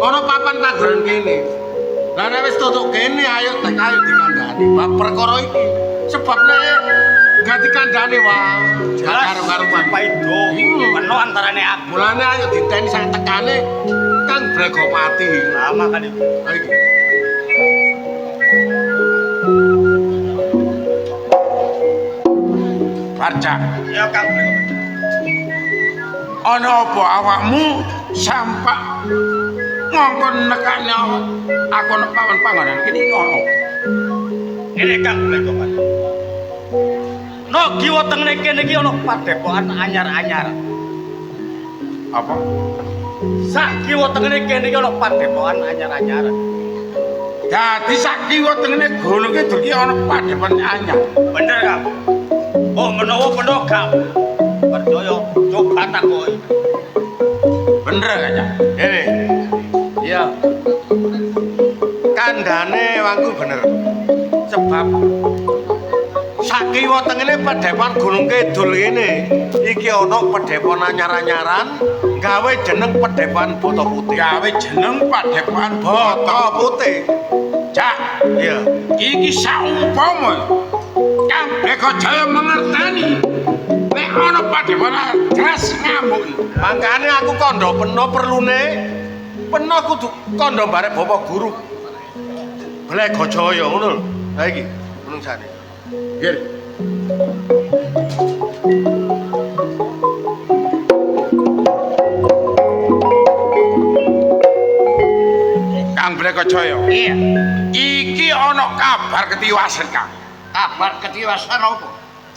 ana papan panggonan kene. Lah nek wis tutuk kene ayo dikandhani. Bab perkara iki sebab nek gak dikandhani wae karo-karuan paido meno antarane aku. Mulane ayo diteni sak tekane Kang Bregopati. Lah makane iki. Parca. Ya Kang Bregopati. Ana apa awakmu sampak ngongkon nekane aku nek pawan panggonan kene iki ana. Ngene Kang Bregopati. No kiwa tengene kene iki ana padepokan anyar-anyar. Apa? Sak kiwa tengene kene iki ana padepokan anyar-anyar. Dadi sak kiwa tengene gunung iki iki ana padepokan anyar. Bener Kang. Oh menawa bener gak percaya coba takoki. Bener aja. Ini. Iya. Kandhane wangku bener. Sebab sakiwa tengene padepokan Gunung Kidul kene iki ana padepokan anyar-anyaran gawe jeneng padepokan Bata Putih. Gawe jeneng padepokan Bata Putih. Cak, iya. Iki saumpama Kang Bregojaya mengerteni nek ana padepokan jelas ngamuk. Mangkane aku kandha peno perlune peno kudu kandha barek Bapak Guru. Bregojaya ngono lho. Ha iki menungsane. Nggih. Kang Bregojaya. Iya. Iki ana kabar ketiwasan, Kang. Kabar ketiwasan apa?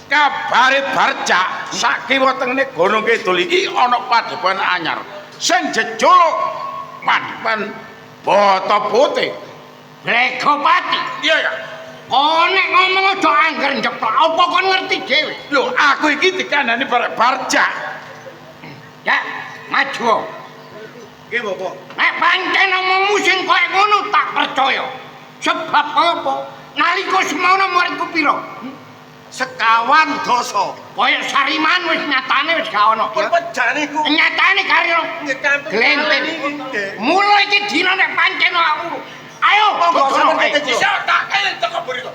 Kabare Barca sakiwa tengene Gunung Kidul iki ana padepokan anyar sing jejuluk padepokan Bata Putih. Bregopati. Iya ya. Kok nek ngomong aja angger njeplok, apa kon ngerti dhewe? Lho, aku iki dikandani barek Barca. Ya, maju. Nggih, Bapak. Nek pancen omongmu sing koyo ngono tak percaya. Sebab apa? Nalika semono muridku pira? Sekawan dosa. Kaya sariman wis nyatane wis gak ono. Perpejane iku. Nyatane karo glenten. Mulai iki dina nek pancen aku. Ayo, Monggo ayo. bisa tak kene teko mriko.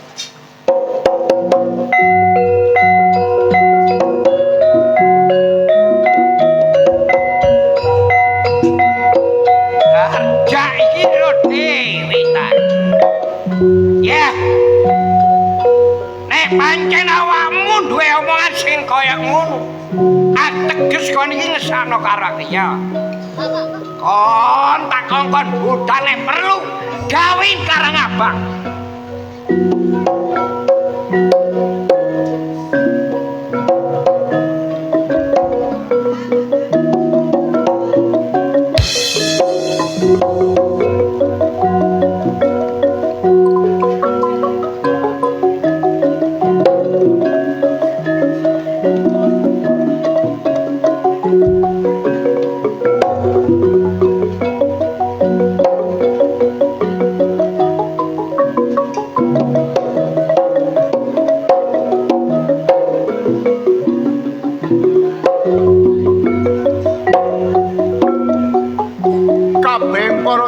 Harga iki lho dhewe ta. Ya. Nek pancen awakmu duwe omongan sing kaya ngono. Ateges kon iki ngesakno karo aku ya. Kon tak kongkon budal nek perlu gawin Karang Abang.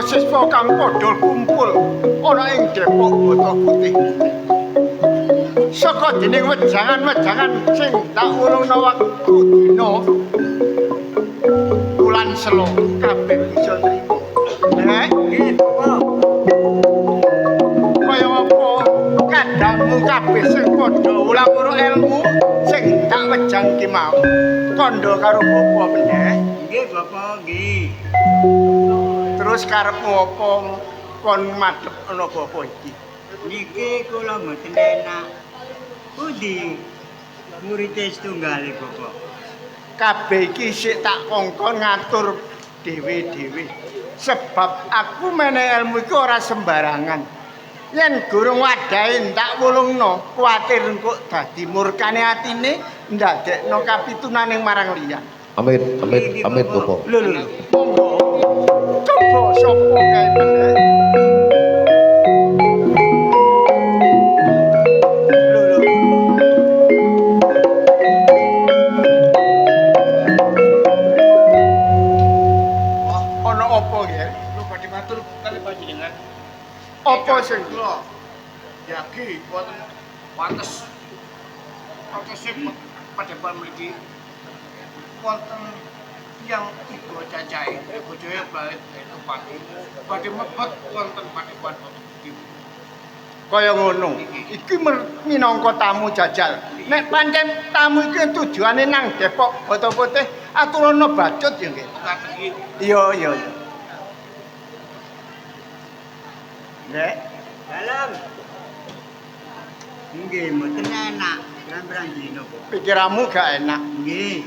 Siswa kang padha kumpul ana ing Depok Bata Putih. Saka dening wejangan-wejangan sing tak ulungna wektu dina bulan Selo kabeh bisa nrimo. Nek kaya apa kadangmu kabeh sing padha ulang-ulang ilmu sing tak wejang ki mau. Kandha karo bapa meneh. Nggih, Bapak, nggih. Terus karepmu apa kon madhep ana bapa iki? Niki kula mboten enak. Pundi murid setunggal Bapak? Kabeh iki sik tak kongkon ngatur dhewe-dhewe. Sebab aku menehi ilmu iki ora sembarangan. Yen gurung wadahe tak wulungno, kuwatir engko dadi murkane atine ndadekno kapitunaning marang liyan. Amit Bapak. Lho. Monggo. Coba sapa kae meneh. matur kali panjenengan. Apa sing kula yaki wonten wates padepan mriki wonten yang ibu cacahe bojoe balik itu pagi badhe mebet wonten padepan iki. kaya ngono. Iki minangka tamu jajal. Nek pancen tamu iki tujuane nang Depok Bata Putih, aturana bacut ya nggih. Ngaten iki Iya. Nek Dalam. Nggih, mboten enak. Pirang-pirang dina kok. pikiranmu gak enak. Nggih.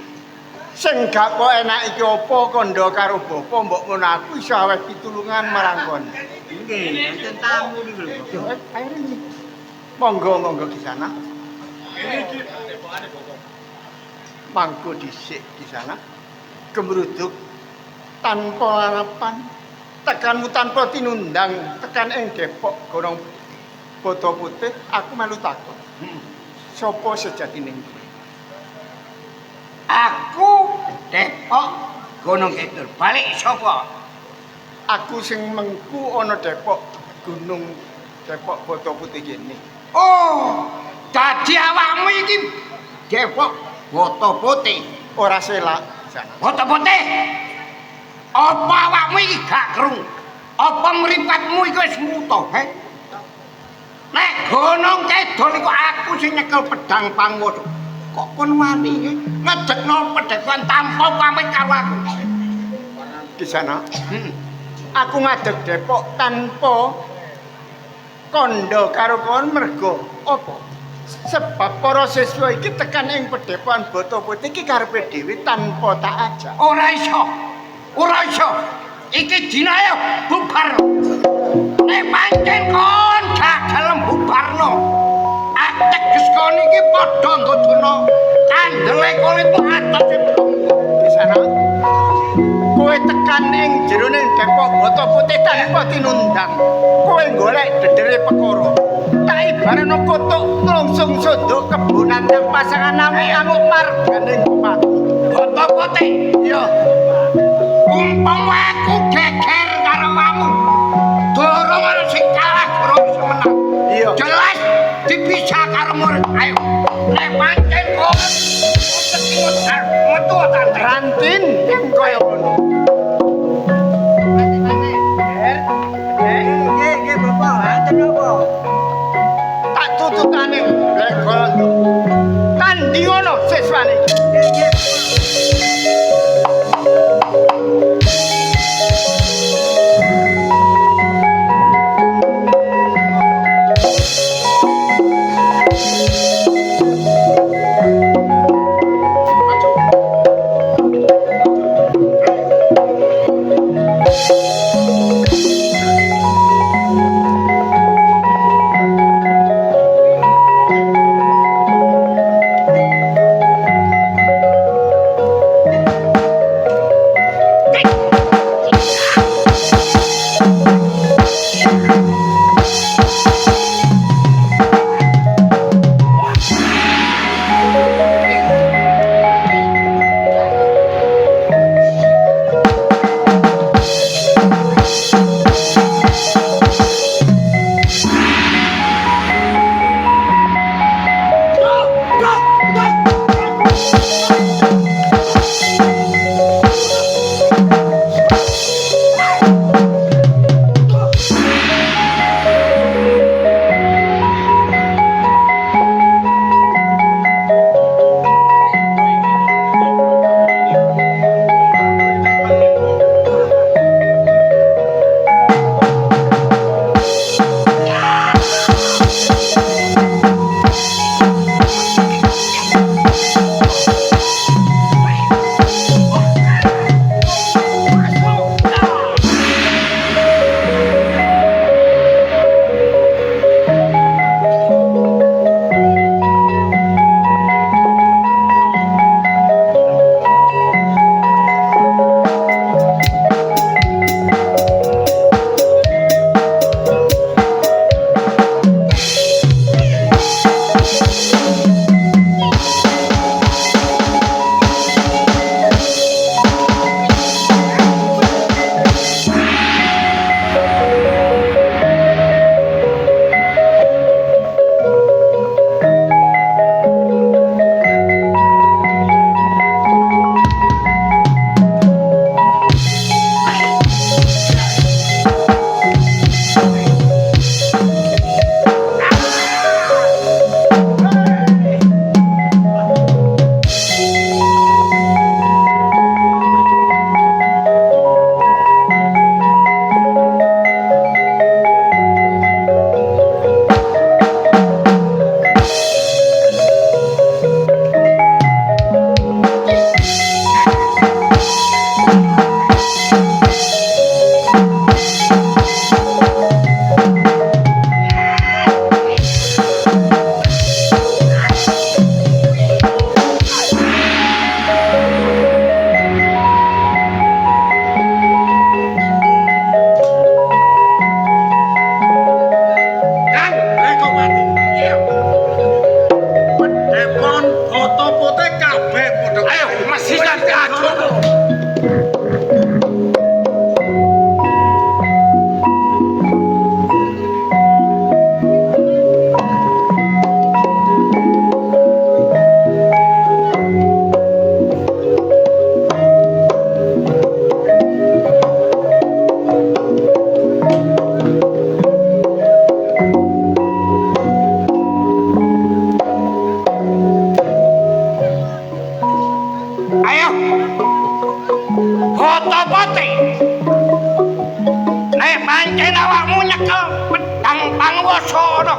Sing gak kok enak iki apa kandha karo bapa mbok ngono aku iso aweh pitulungan marang kon. Nggih, enten tamu niku lho. Yo, ayo ini. Monggo di sana. Mangko dhisik di sana. Gemruduk tanpa harapan. Tekanmu tanpa tinundang, tekan ing Depok Gunung Bata Putih, aku melu takon. Sopo sejatine iki? Aku Depok Gunung Kidul. Balik sapa? Aku sing mengku ana Depok Gunung Depok Bata Putih kene. Oh, dadi awakmu iki Depok Bata Putih. Ora selak sana. Bata Putih. Apa awakmu iki gak krung? Apa mripatmu iki wis muto, he? Nek Gunung Kidul iku aku sing nyekel pedang pangwoso. Kok kon wani ngedekno pedhekan tanpa pamit karo aku. Di sana. Aku ngadeg Depok tanpa kondo karo kon mergo apa? Sebab para siswa iki tekan ing Padepokan Bata Putih iki karepe dhewe tanpa tak ajak. Ora iso. Iki dinae bubar. Nek pancen kon gak gelem bubarno. Ateges kon iki padha nggodona kandele kulitmu atos Di sana. Kowe tekan ing jerone Depok Bata Putih tanpa tinundang. Kowe golek dedere perkara. Tak ibaratno kotuk nglungsung sondok kebunan nang pasangan nami amuk margane Bupati. Bata Putih. Iya. Umpama aku geger karo kamu. Durung ana sing kalah durung semenang. Iya. Jelas dipisah karo murid. Ayo. Nek pancen kok metu ta Rantin yang kaya ngono. Nggih, Bapak. Enten napa? Tak tututane lek gondo. Kandi ngono siswane. Nggih.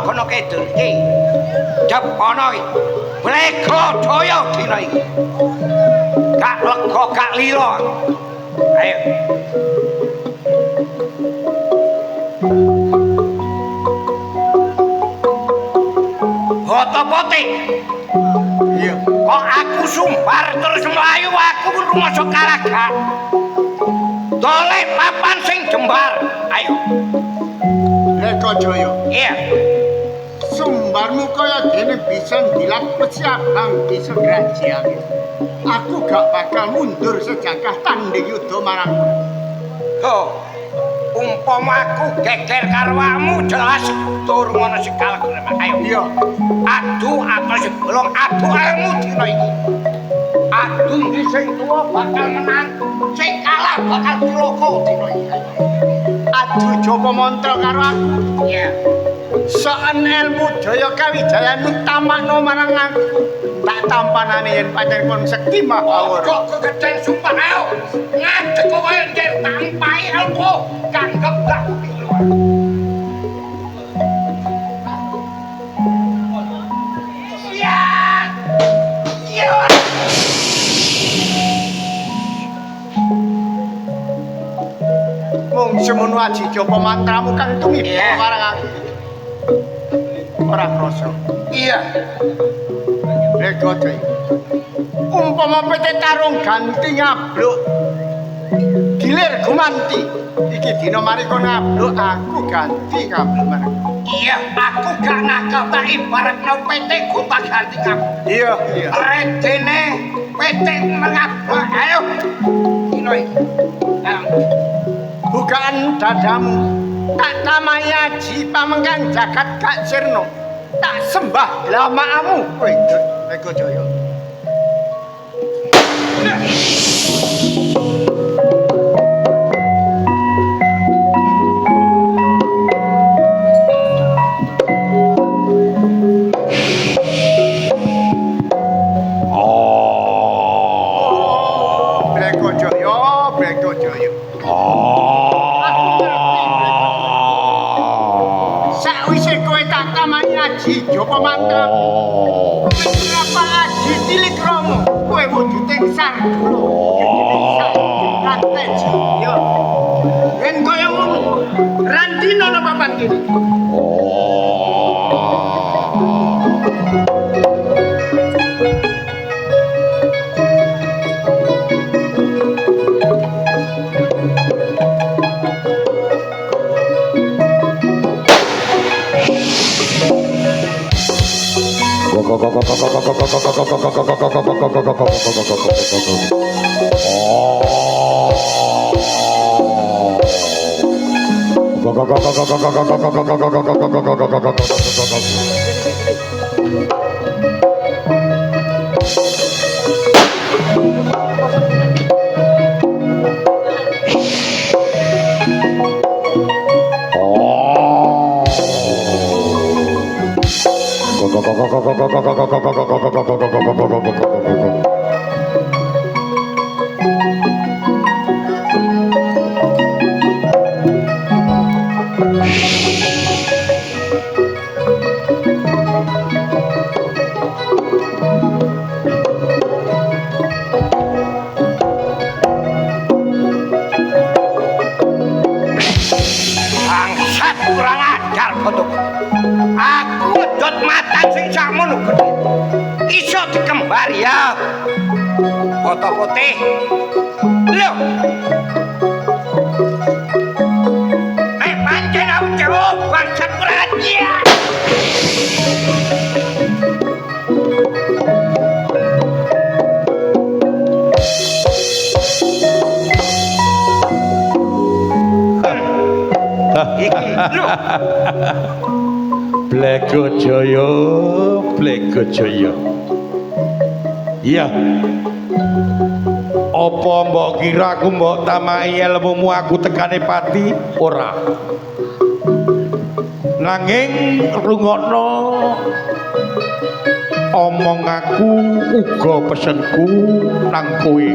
kono kidul iki. Jepono iki. Blego Jaya dina iki. Gak lega gak lila. Ayo. Foto-foto. Iya. Kok aku sumbar terus mlayu aku rumangsa karagan. Dole papan sing jembar. Ayo. Leko Jaya. Iya. Sumbarmu kaya dene bisa dilat peci abang bisa grajiake. Aku gak bakal mundur sejangkah tanding yuda marang. Ho. Umpama aku geger karo awakmu jelas tur ngono sekal gremeng. Ayo. Iya. Adu atau sebelum adu ilmu dina iki. Adu iki sing tuwa bakal menang, sing kalah bakal cilaka dina iki. Adu Joko Mantra karo aku. Iya. Soen ilmu Jaya Kawijayanmu tamakno marang aku. Tak tampanane yen pancen kon sekti mahawur. Kok kegeden sumpah ayo. Ngadeg kowe yen tampai ilmu kang gebrak luar. Iya. Iya. Mung semono aji Joko Mantramu kang tumiba marang aku. Ora krasa. Iya. Lego Jaya. Umpama pete tarung ganti ngabluk. Gilir gumanti. Iki dina mari kon ngabluk aku ganti ngabluk marang. Iya, aku gak nakal tak ibaratno PT gonta ganti kamu. Iya, iya. Redene PT mengabluk. Ayo. Dino iki. Bukaan dadamu tak tamai aji pamengkang jagat gak sirna tak sembah lamamu kowe Lego Jaya. Lego Jaya, Lego Jaya. Sakwise kowe tak tamani aji Joko Mantra. Kenapa aji cilik romo? Kowe wujute Sardula. Rantai jiya. Yen kaya ngono, randina nang papan kene. Bangsat kurang ajar kodok. Aku wedot mata sing sakmono gedhe. Iso dikembar ya. Foto putih. Lho. Pancen aku jawab bangsat kurang ajar. Iki lho. Blego Jaya, Blego Jaya. Iya. Apa mbok kira aku mbok tamai ilmumu aku tekane pati? Ora. Nanging rungokno omong aku uga pesenku nang kowe.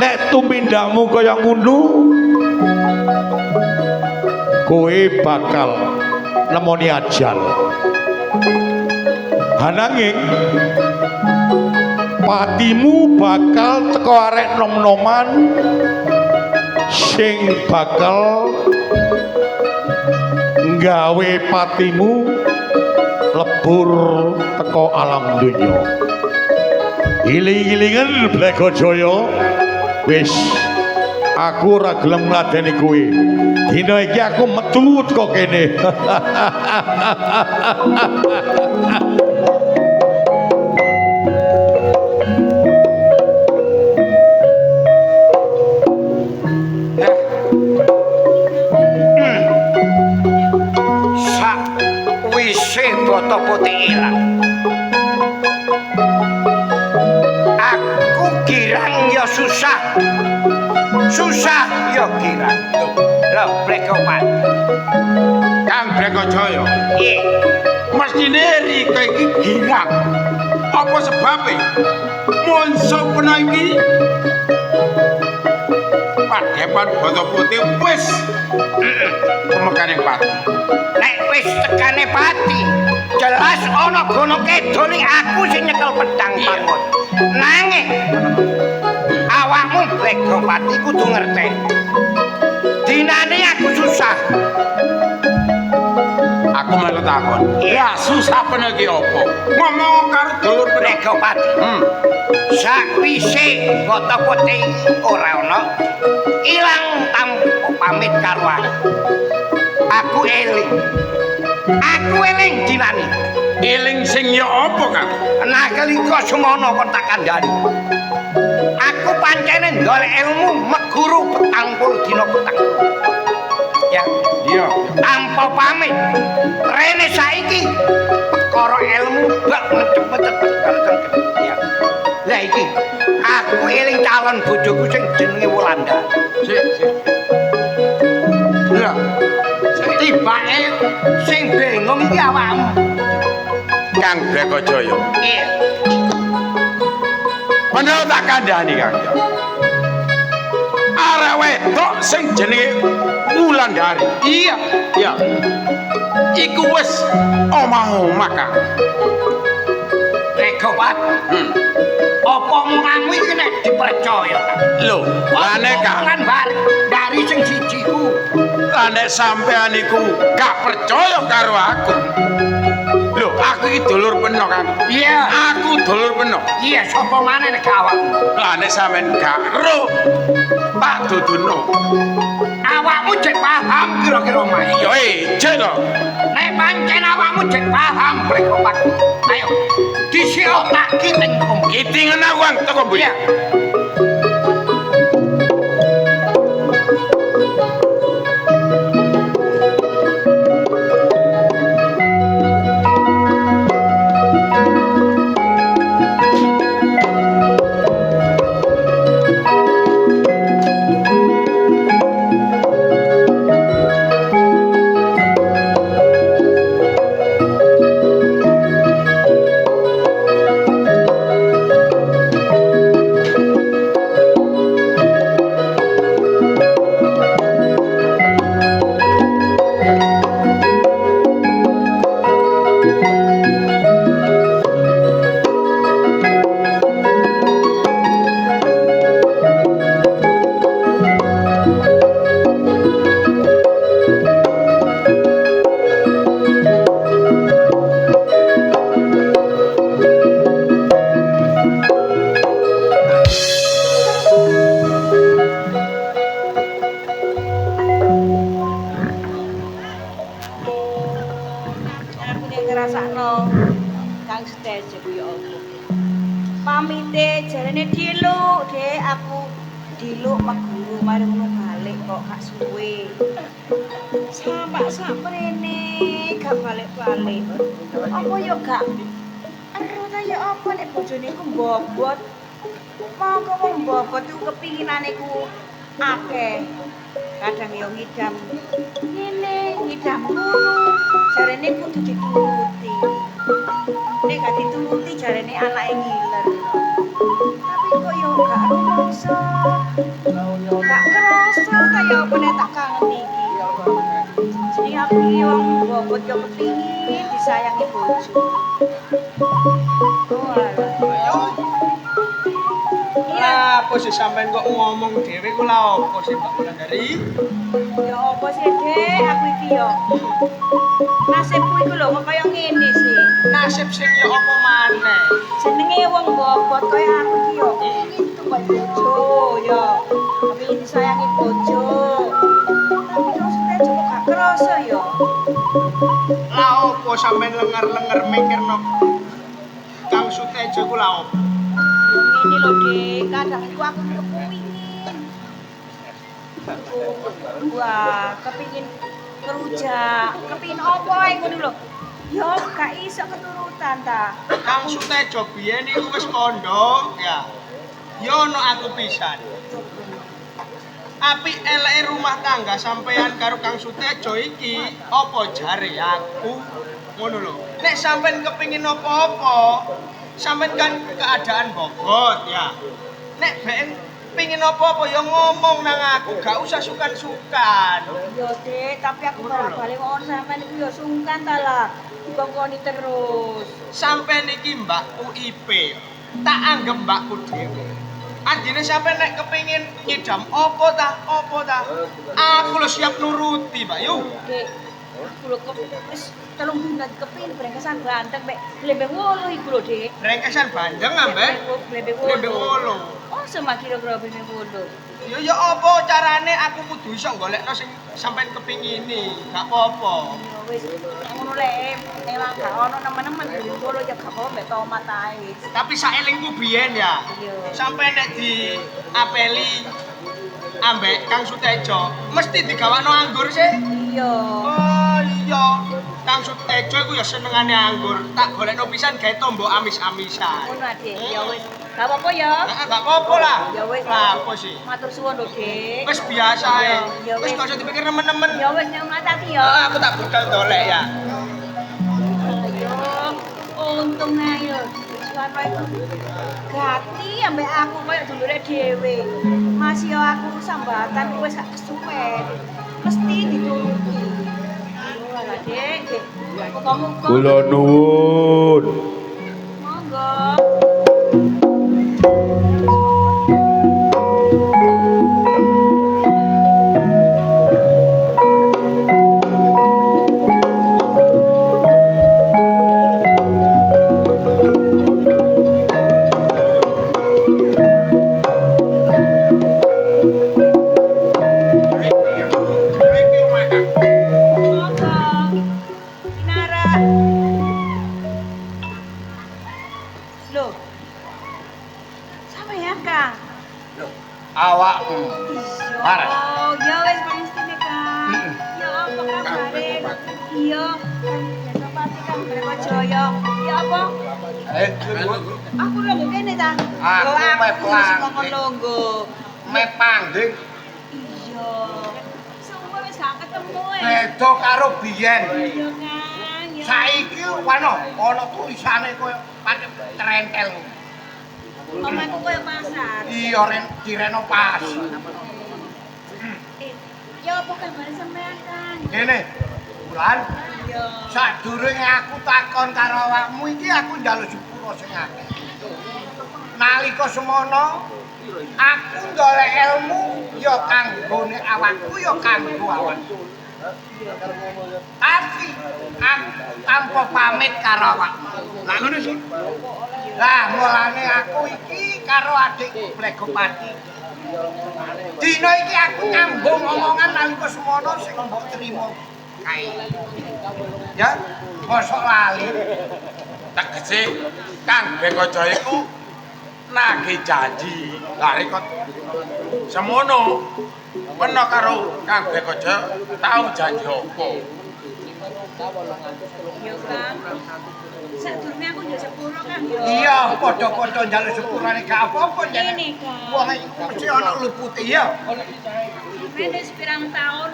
Nek tumindakmu kaya ngono kowe bakal nemoni ajal. Ananging patimu bakal teko arek nom-noman sing bakal nggawe patimu lebur teko alam dunya. Iling-ilingan Blekojaya wis aku ora gelem ngladeni kowe. Dina iki aku metu kok kene. Sakwise bata putih ilang. Aku girang ya susah. Susah ya girang. Lho, Blekopat. Kang Blekojaya, Iya. mestine rika iki girang. Apa sebabe? Monso pena iki Padepan Bata Putih wis pemekaning pati. Nek wis tekane pati, jelas ana gunung kidul aku sing nyekel pedang bangun. Nanging awakmu Blegopati kudu ngerti. Dinane aku susah. Aku melu takon. Iya. Ya susah pena iki apa? Ngomong karo dulur Blegopati. Sakwise Bata Putih ora ana, ilang tanpa pamit karo aku. Aku eling. Aku eling dinane. Eling sing ya apa, Kang? Nah kelika semono kon tak kandhani. Aku pancene ndolek ilmu meguru petang puluh dina petang. Ya, Iya. tanpa pamit. Rene saiki perkara ilmu bak mencep-mencep ya. Lah iki aku eling calon bojoku sing jenenge Wolanda. Sik. Iya. Tibake sing bingung iki awakmu. Kang Blekojaya. Iya. Bener tak kandhani, Kang. Arek wedok sing jenenge Wulandari. Iya. Iya. Iku wis omah-omah, Kang. Blekopat. Apa omonganmu iki nek dipercaya ta? Lho, lah nek Kang, Omongan dari sing siji ku. lah nek sampean iku gak percaya karo aku. Lho, aku iki dulur peno, Kang. Iya. Aku dulur peno. Iya, sapa maneh nek awakmu? Lah nek sampean gak ero, tak duduno. Awakmu jek paham kira-kira mah. Yo ijek to. Nek pancen awakmu jek paham Blekopat. Ayo, disiotaki teng omong. Kitingan aku Kang teko mburi. Iya. ngrasakno Kang Setejo ku ya apa. Pamite jarene diluk, Dek, aku diluk meguru mari ngono balik kok gak suwe. Sampak saprene gak balik-balik. Apa ya gak ero ta ya apa nek bojone ku mbobot. Monggo wong mbobot iku kepinginane ku akeh. Kadang ya ngidam ngene, ngidam ngono. Jarene kudu dituruti. Nek gak dituruti jarene anake ngiler. Tapi kok ya gak rumangsa. Gak kerasa ta ya apa nek tak kangen iki. Iki wong bobot yo kepingin disayangi bojo. Oh alah. Iya. Apa sih sampean kok ngomong dhewe ku lha apa sih Mbak Wulandari? Ya apa sih, Dek? Aku iki yo. Nasibku iku lho kok kaya ngene sih. Nasib sing ya apa maneh? Jenenge wong bobot kaya aku iki yo. Itu kok bojo yo. Kepingin disayangi bojo. Tapi terus kok gak kerasa yo. Lah apa sampean lengar-lengar mikirno Kang Sutejo ku lha apa? Ini lho, Dek, kadang itu aku kepingin. Wah, kepingin kerujak, kepingin apa ae ngono lho. Yo gak iso keturutan ta. Kang Sutejo biyen iku wis kandha ya. Yo ono aku pisan. Apik eleke rumah tangga sampean karo Kang Sutejo iki apa jare aku ngono lho. Nek sampean kepingin apa-apa, sampean kan keadaan bobot ya. Nek ben pengin apa-apa ya ngomong nang aku, gak usah sukan-sukan. Yo, Dek, tapi aku balik on sampean iku yo sungkan ta lah. Dikongkoni terus. Sampean iki mbakku IP. Tak anggap mbakku dhewe. Andine sampean nek kepengin nyidam apa ta? Aku lho siap nuruti, Mbak Yu. Dek, aku lho kok wis 3 bulan kepingin brengkesan ganteng mek glembeng 8 iku lho, Dek. Brengkesan bandeng ambek Glembeng glembeng 8. 8. Oh, sama kira-kira glembeng 8. Ya apa carane aku kudu iso golekno sing sampean kepingini. Gak apa-apa. Ya wis ngono lek emang gak ono nemen-nemen ngono ya gak apa mbek tomat ae wis. Tapi saelingku biyen ya. Iya. Sampai nek di apeli ambek Kang Sutejo, mesti digawakno anggur sih. Iya. Oh iya. Kang Sutejo iku ya senengane anggur. Tak golekno pisan gawe tombo amis-amisan. Ngono Dik. Ya wis. Gak apa-apa ya. Heeh, gak apa-apa lah. Ya wis. Lah apa sih? Matur suwun lho, Dik. Wis biasa ae. Ya Wis wis. gak usah dipikir nemen-nemen. Ya wis nyang hati ya. Heeh, aku tak budal dolek ya. Ayo. Untung ayo. Suara itu gati ambek aku koyo dulure dhewe. Mas yo aku sambatan wis gak kesuwen. Mesti dituruti. Alah, Dik. Muga-muga. Kula nuwun. Monggo. Monggo. Kinara. Loh. Sama ya, Kang? Awakmu. Parah. Oh, ya wis pangestine, Kang. Ya apa kabare? Iya, kan pasti kan Jaya. Ya apa? Aku lho kene ta. Aku Yo, meh wis planting. ngomong longgo. Me pangging Iya. Semua wis gak ketemu beda karo biyen. Iya, Kang. Ya. Saiki ana tulisane koyo pancen trentel. Omahku koyo pasar. Iya ren direnovasi. Ya apa kabare sampean, Kang? Ngene, Wulan, Iya. sadurunge aku takon karo awakmu iki aku njaluk sepuro sing akeh. Nalika semono aku golek ilmu ya kanggone awakku ya kanggo awakku. Tapi aku tanpa pamit karo awakmu. Lah ngono sih. Lah mulane aku iki karo adikku Blegopati. Dina iki aku nyambung omongan nalika semono sing mbok trima kae. Ya, mosok lali. Tegese Kang Bekojo iku nagih janji. Lah rekot semono peno karo Kang Bekojo tau janji apa? Yo, Kang. Sadurunge aku yo sepuro, Kang. Yo. Iya, padha-padha njaluk sepurane gak apa-apa Ini, jane. Kang. Wong iku mesti ana lupute ya. Wis pirang tahun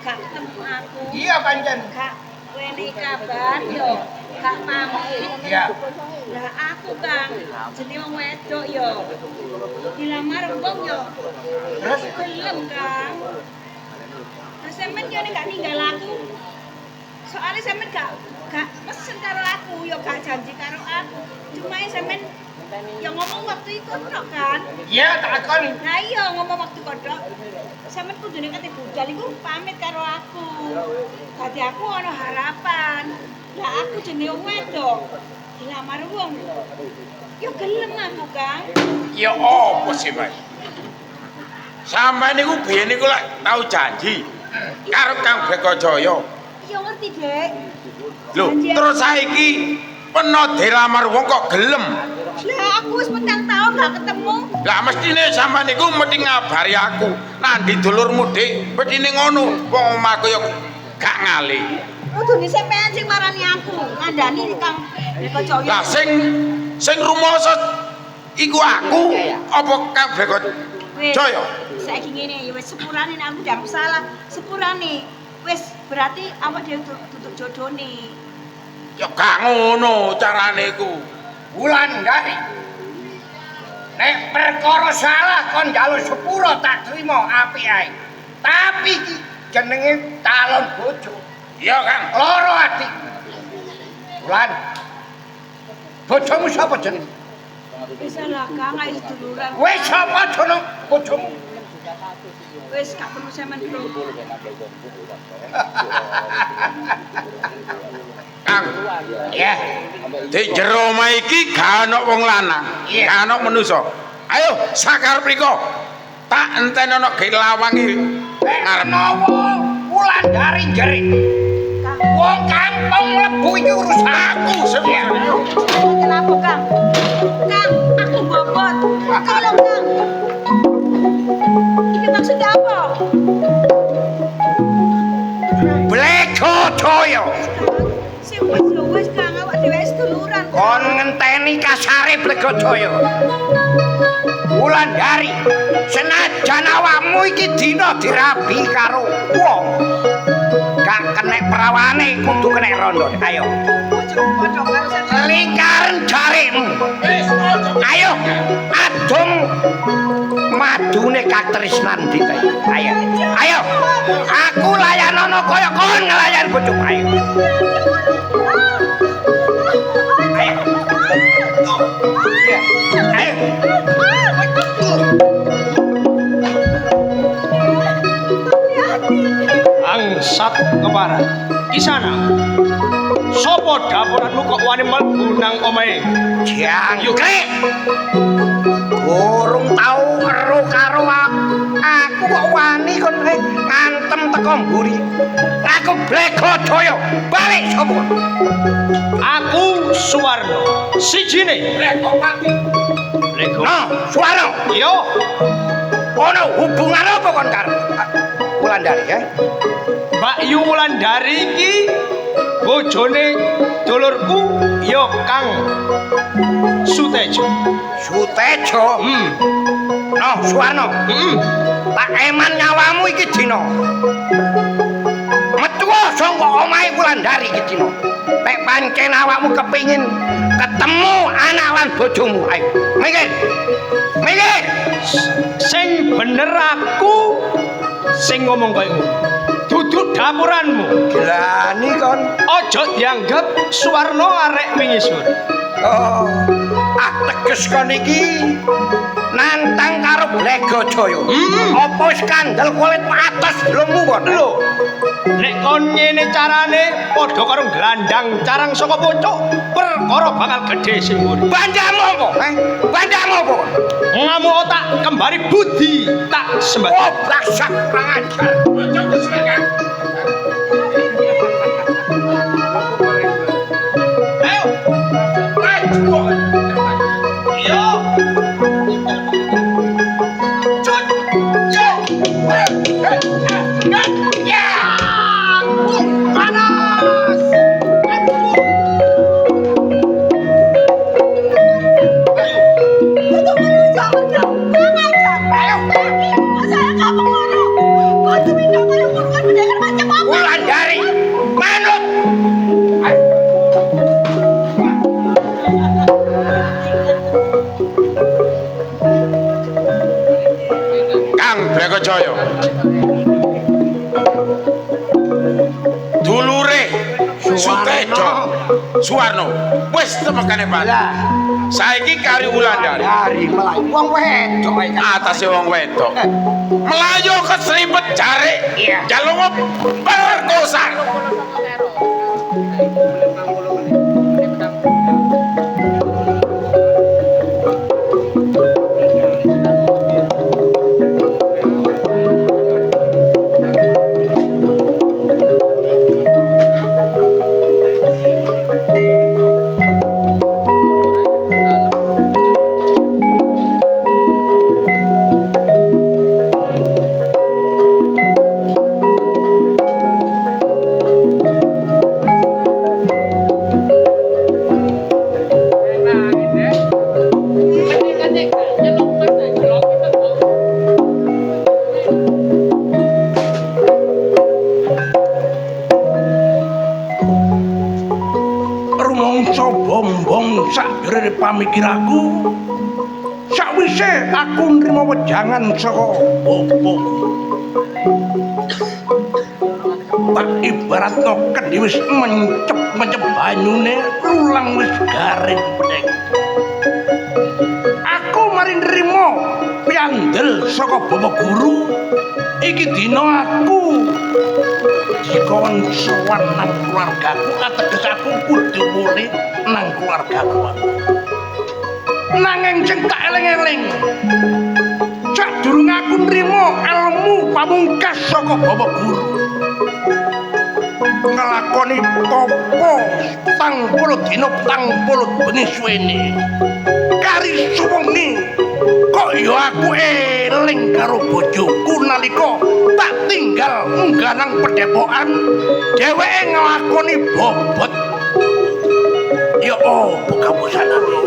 gak ketemu aku. Iya pancen. Gak wene kabar yo. Gak pamit. Iya. Lah aku, Kang, jenenge wong wedok yo. Dilamar wong yo. Terus Gelem, Kang. Lah sampean yo nek gak ninggal aku, Soalnya sampean gak pesen karo aku, ya gak janji karo aku. Cuma sampean ya ngomong waktu itu tok kan. Iya, takon. Nah iya ngomong waktu kodok. Sampean kudune kate budal iku pamit karo aku. Dadi aku ana harapan. Lah aku jenenge wong wedok. Dilamar wong. Ya gelem aku, Kang. Ya apa sih, Mas? Sampeyan niku biyen niku lak tau janji karo Kang Bekajaya. Iya ngerti, Dek. Lho, terus saiki peno dilamar wong kok gelem. Lah aku wis petang tahun gak ketemu. Lah mestine sampeyan niku mesti ngabari aku. Nandi dulurmu, Dik. Mestine ngono. Wong omahku yo gak ngalih. Kudune sampean sing marani aku, ngandani Kang Bekajaya. Lah sing rumoso iku aku apa Kang Bekajaya? Saiki ngene ya wis sepurane nek aku ndak salah. Sepurane wis berarti awak dhewe tutuk jodone. Ya gak ngono carane iku. Wulandari. Nek perkara salah kon njaluk sepuro tak trimo apik ae. Tapi iki jenenge calon bojo. Iya, Kang. Loro ati. Wulan. Bojomu sapa jenenge? Wis lah Kang ae seduluran. Wis sapa jeneng bojomu? Wis gak perlu sampean perlu. Kang. Iya. Di jero omah iki gak ana wong lanang, gak ana manusa. Ayo sakar mriko. Tak enten ana ge lawange ngarep. Napa Wulandari jerit. Wong kampung mlebu iki urusan aku sebenarnya. Kenapa Kang? Kang, aku bobot. Tolong Kang. Ini maksudnya apa? Bekajaya. Sing wis lho wis Kang awak dhewe seduluran. Kon ngenteni kasare Bekajaya. Wulandari, senajan awakmu iki dina dirabi karo wong. Gak kenek perawane kudu kenek rondo. Ayo. Lingkaran jarimu. Ayo adung madune katresnan dite. Ayo. Ayo. Aku layanono kaya kon nglayan bojoku. Ayo. Ayo. Ayo. Angsat kepara kisana sopo dapuranmu kok wani mlebu nang omahe Jangkrik burung tau ero karo aku kok wani kon ngantem teko mburi aku Bekajaya balik sapa aku Suwarno sijine Rekopati Lego no Suwarno yo ono hubungan apa kon karo Wulandari ya Mbak Yu Wulandari iki bojone dulurku yo Kang Sutejo. Sutejo no Suwarno tak eman nyawamu iki dina metu saka omahe Wulandari iki dina nek pancen awakmu kepingin ketemu anak lan bojomu ayo mikir Sing bener aku sing ngomong koyo ngono. Duduk dapuranmu. Gelani kon. Aja dianggap Suwarno arek wingi sore. Oh, teges kon iki nantang karo Bekajaya. Apa wis kandel kulit atas belummu kon? Lho. Nek kon ngene carane padha karo glandang carang saka pucuk, perkara bakal gedhe sing mburi. Bandamu apa? Bandamu apa? Ngamu otak kembari budi tak sembah. Oh, blasak kurang ajar. Ayo. Maju. Yo. Cut. Yo. Ya. Panas. Wulandari, manut. Kang Bekajaya. Dulure Sutejo. Suwarno, wis tepekane Pak. Saiki kari Wulandari. Dari melayu wong wedok iki. Atase wong wedok. Melayu keseripet jarik. Iya. Jalungo perkosa. Rumangsa bombong sakjroning pamikiraku. Sakwise aku nrimo wejangan saka bapa. Tak ibaratno kedhi wis mencep banyune lulang wis garing pedhek. Aku mari nrimo piandel saka bapa guru. Iki dina aku dikon sowan nang keluargaku, ateges aku kudu mulih nang keluargaku. Nanging sing tak eling-eling, sadurunge aku nrimo ilmu pamungkas saka bapa guru, nglakoni tapa 70 dina 70 bengi suwene kari suwengi. Kok ya aku eling karo bojoku nalika tak tinggal munggah nang pedhepokan, dheweke nglakoni bobot. Ya opo kabusanane?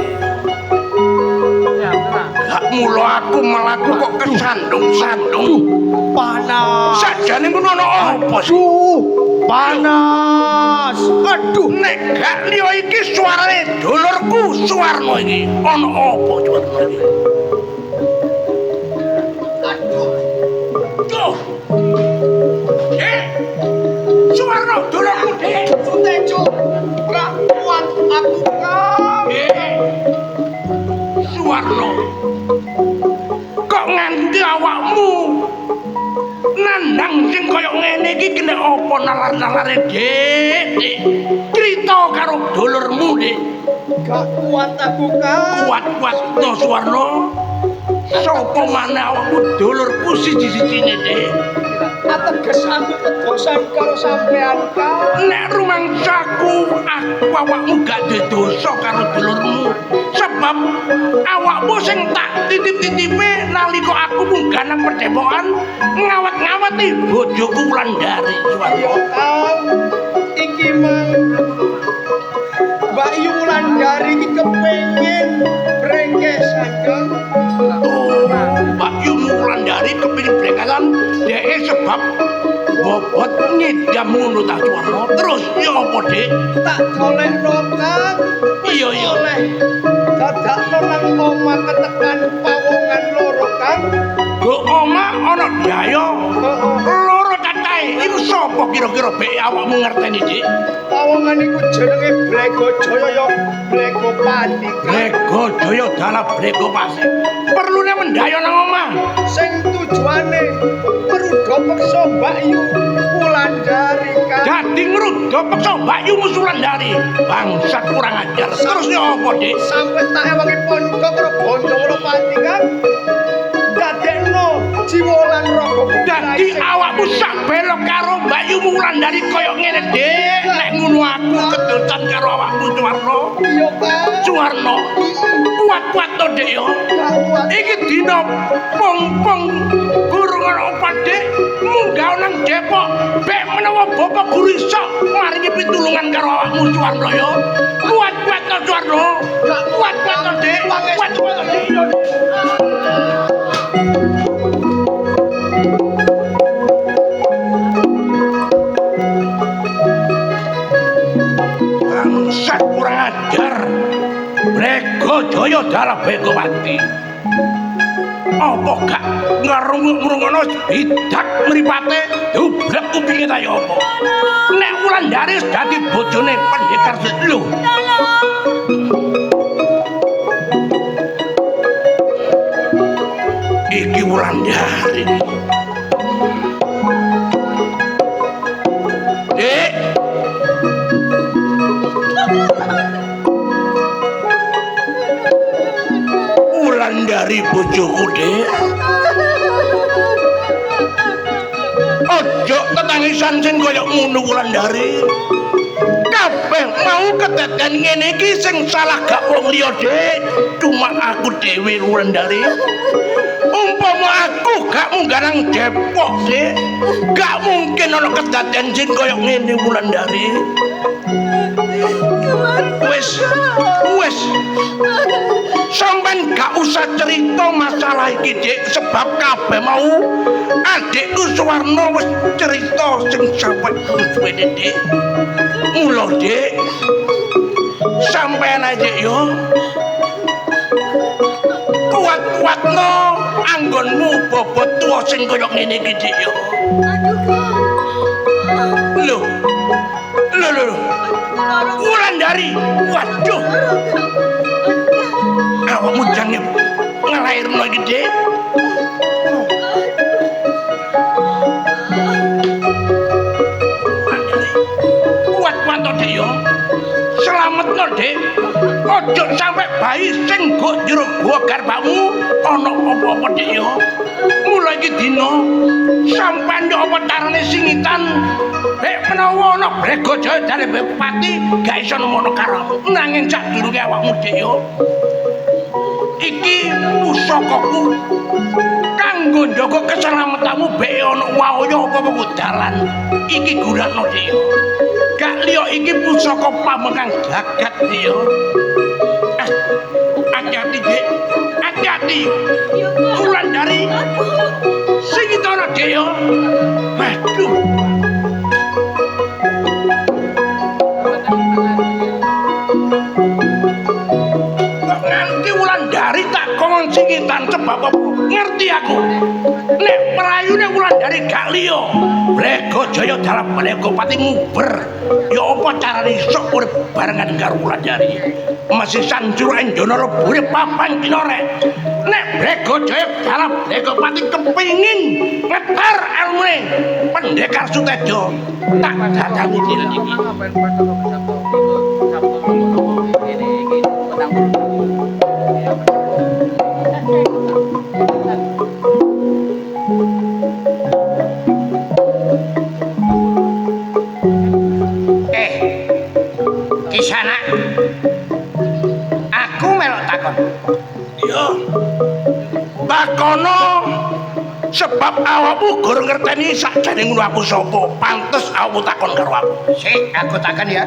Gak mula aku mlaku kok kesandung-sandung. Panas. Sajane ngono ana apa sih? Panas. Aduh, Nek gak liya iki suarane dulurku Suwarno iki. Ana apa Suwarno iki? Tuh. Suwarno dulurku Dek. Sutejo. Gak kuat aku kan. Suwarno. Kok nganti awakmu nandang sing kaya ngene iki kena apa nalar-nalare Dek? Crita karo dulurmu Dek. Gak kuat aku kan. Kuat-kuat no Suwarno. Sopo maneh awakmu dulurku siji-sijine Dek. Ateges aku kedosan karo sampean kan. Nek rumangsaku aku awakmu gak dosa karo dulurmu. Sebab awakmu sing tak titip-titipe nalika aku munggah nang pedhepokan ngawat-ngawati bojoku Wulandari Suwarno. Kang, iki mang Mbak Yu Wulandari iki kepengin brengkesan Kang. Mbak Yu Wulandari kepengin brengkesan dheke sebab bobot ngidam ngono ta Suwarno. Terus ya apa Dik? Tak golekno Kang. Iya iya. Dadakno nang omah ketekan pawongan loro Kang. Go omah ana daya Heeh. loro cacai. Iku sapa kira-kira bek awakmu ngerteni Dik? Pawongan iku jenenge Blego Jaya ya Blego Pati Kang. Brego Jaya dalah Brego Pati. Perlune mendayo nang omah. Sing tujuane meruga peksa Mbak Yu Wulandari Kang. Dadi ngrudo peksa Mbak Yu Wulandari. Bangsat kurang ajar. Terus ya apa, Dik? Sampai tak ewangi pondok karo bondo Pati Kang. Dadekno jiwa lan raga. Dadi awakmu sak belok karo Mbak Yu Wulandari kaya ngene, Dik. Nek ngono aku kedosan karo awakmu Suwarno. Iya Kang. Suwarno. Kuat-kuat to, Dik ya. Kuat. Iki dina pong-pong guru ana opat Dik munggah nang Depok bek menawa bapak guru iso maringi pitulungan karo awakmu Suwarno ya. Kuat-kuat to Suwarno. Kuat-kuat to Dik. Kuat-kuat to Dik. Bangsat kurang ajar. Brego Jaya dalah Brego Pati. Apa gak ngrungono bidak mripate dublek kupinge ta ya apa. Nek Wulandari wis dadi bojone Pendekar lho. Iki Wulandari. Dek. Wulandari bojoku, Dek. Ojo tetangisan sing kaya ngono Wulandari. Kabeh mau kedadian ngene iki sing salah gak wong liya, Dek. Cuma aku dhewe Wulandari. Umpama aku gak munggarang Depok, Dek, gak mungkin ana kedadian sing kaya ngene Wulandari. Wis. Sampeyan gak usah cerita masalah iki, Dik, sebab kabeh mau adikku Suwarno wis cerita sing sampe suwene, Dik. Mula, Dik, sampeyan aja yo. Kuat-kuatno anggonmu bobot tuwa sing kaya ngene iki, Dik yo. Lho. Wulandari, waduh. Awakmu jangan ngelairno iki, Dik. Kuat-kuat to, Dik yo. Selametno, Dik. Ojo sampe bayi sing go jero gua garbamu ana apa-apa, Dik yo. Mula iki dina sampean yo apa carane singitan nek menawa ana Bregajaya dari Bupati gak iso nemono karo nanging sadurunge awakmu, Dik yo. Iki pusakaku kanggo njaga keselamatanmu bek ana waya apa dalan. Iki gunakno, Dik yo. Gak liya iki pusaka pamenang jagat, Dik yo. Hati-hati, Dik. Hati-hati. Wulandari. Sing itu ana, Dik yo. Waduh. Nganti Wulandari tak kongkon singitan sebab apa? Ngerti aku. Nek merayune Wulandari gak liya Bregajaya dalam Bupati muber. Ya apa carane iso urip barengan karo Wulandari? Masih sanjur enjono lebure papan kinore. Nek Bregajaya dalam Bupati kepingin ngetar ilmune Pendekar Sutejo, tak dadangi diri iki. Kisana, aku melok takon. Iya. Takono sebab awakmu gur ngerteni sakjane ngono aku sapa. Pantes awakmu takon karo aku. Sik, aku takon ya.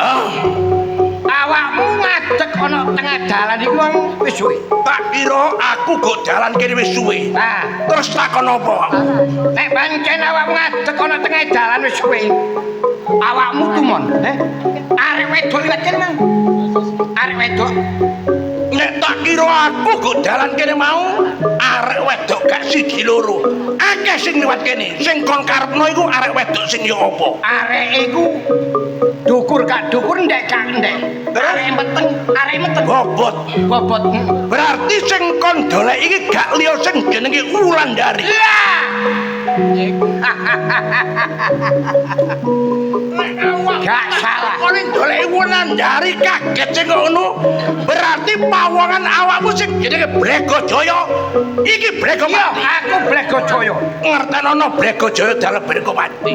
Awakmu ngadeg ana tengah dalan iku wis suwe. Tak kira aku kok jalan kene wis suwe. Nah, terus takon apa? Nek pancen awakmu ngadeg ana tengah dalan wis suwe. Awakmu tumon, arek wedok liwat kene mang. Arek wedok. Nek tak kira aku kok dalan kene mau, arek wedok gak siji loro. Akeh sing liwat kene. Sing kon karepno iku arek wedok sing ya apa? Arek iku dukur gak dukur ndek gak ndek. Arek meteng. Bobot. Berarti sing kon dolek iki gak liya sing jenenge Wulandari. Iya. Gak salah. Kon dolek Wulandari kaget sing ngono. Berarti pawongan awakmu sing jenenge Bregajaya. Iki Bregajaya. Aku Bregajaya. Ngertenono Bregajaya dalem Bregopati.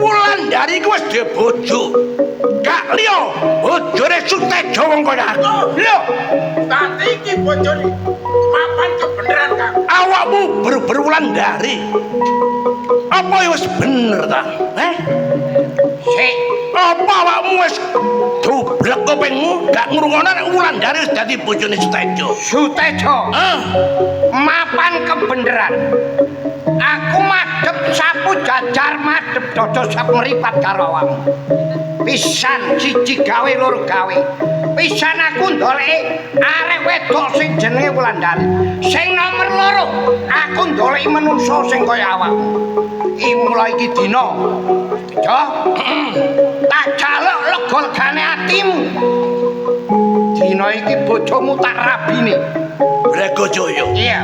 Wulandari ku wis duwe bojo. Gak liya bojone Sutejo wong kaya aku. Lho, tapi iki bojone papan kebeneran Kang. Awakmu beru-beru Wulandari. Apa wis bener ta? Sik, apa awakmu wis dublek kupingmu gak ngrungokno nek Wulandari wis dadi bojone Sutejo? Mapan kebeneran. Aku madhep sapu jajar madhep dodo semripat karo awakmu. Pisan siji gawe loro gawe. Pisan aku ndoleki arek wedok sing jenenge Wulandari. Sing nomor loro, aku ndoleki manungsa sing kaya awakmu. Mulai iki dina. Jo. Tak jaluk lega legane atimu. Dina iki bojomu tak rabine. Bregajaya. Iya.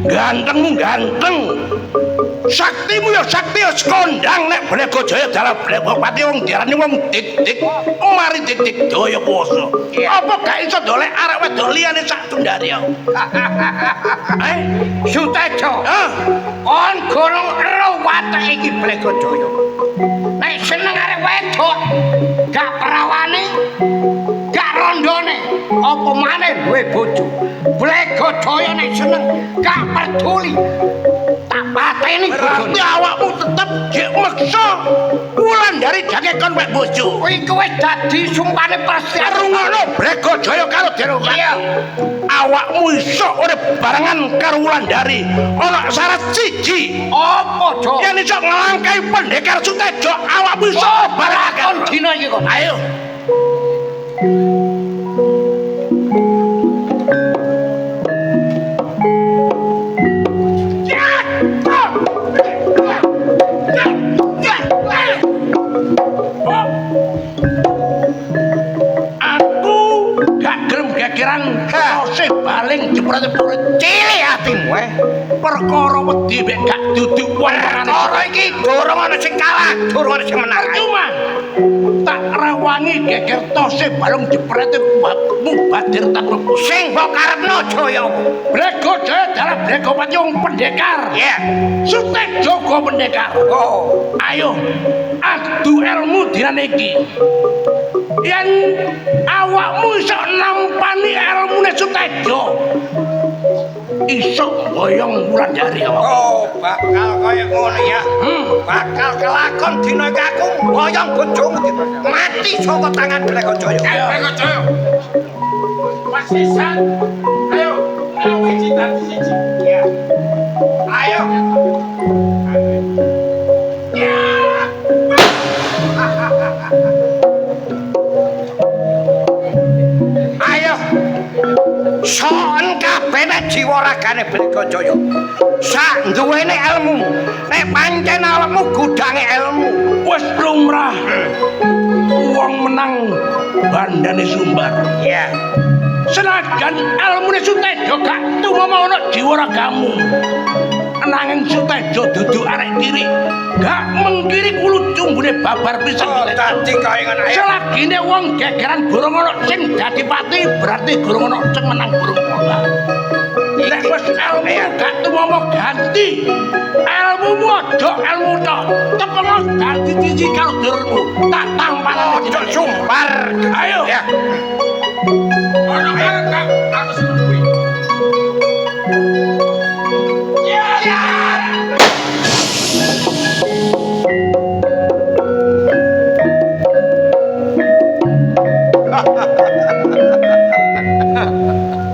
Gantengmu ganteng. Saktimu ya sakti ya sekondang nek Bregajaya dalam Bregopati wong diarani wong dik-dik. Mari dik-dik daya kuwasa. Apa gak iso dolek arek wedok liyane sak Tundari ya? Sutejo. Kon gorong ero watek iki Bregajaya. Nek seneng arek wedok gak perawane, gak rondone, apa maneh duwe bojo. Bregajaya nek seneng gak peduli. Tak pateni bojone. Awakmu tetep jek meksa Wulandari jake kon wek bojo. Iku wis dadi sumpane persiapan. Rungono Bregajaya karo Denopati. Iya. Awakmu iso urip barengan karo Wulandari. Ana syarat siji. Apa, Jo? Yen iso nglangkai Pendekar Sutejo, awakmu iso barengan dina iki kok. Ayo. Sing baling jepret-jepret cilik atimu perkara wedi mek gak duduk wong perkara iki durung ana sing kalah durung ana sing menang cuma tak rewangi geger tose balung jeprete mubadir tak sing mbok karepno Jaya Bregajaya dalam Bregopati wong pendekar ya Sutejo go pendekar oh ayo adu ilmu dinane iki yen awakmu iso nampani ilmune Sutejo iso boyong Wulandari awakmu. Oh, bakal kaya ngono ya. Bakal kelakon dina iki aku boyong bojomu mati saka tangan Bregajaya. Bregajaya. Mas Sisan, ayo wiji dadi siji. Ya. Ayo. Ya. Ayo. Son kabeh nek jiwa ragane Bregajaya. Sak duwene ilmu. Nek pancen awakmu gudange ilmu, wis lumrah. Wong menang bandane sumbar. Iya. Senajan ilmune Sutejo gak tumama ana jiwa ragamu. Nanging Sutejo dudu arek kiri, gak mengkiri kulo cumbune babar pisan. Oh, dadi kaya ngono ae. Selagine wong gegeran burung ana sing dadi pati, berarti burung ana sing menang burung kota. Nek wis ilmu gak tumama ganti. Ilmumu aja ilmu tok. Tepono ganti siji karo durmu. Tak tampalane ojo sumbar. Ayo. Ya. Ono kang aku setuju.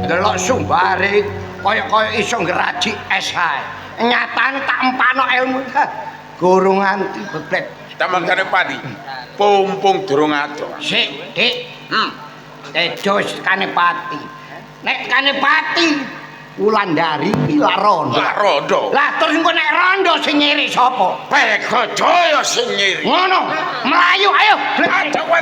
Delok sumbare kaya iso ngraji es ae. Nyatane tak empano ilmu. Gurung nganti beblet. Tamangkane padi. Pumpung durung ado. Sik, Dik. Tejo Kanepati. Nek Kanepati Wulandari iki lak rondo. Lak rondo. Lah terus engko nek rondo sing nyirik sapa? Bregajaya sing nyirik. Ngono. Melayu ayo. Aja kowe.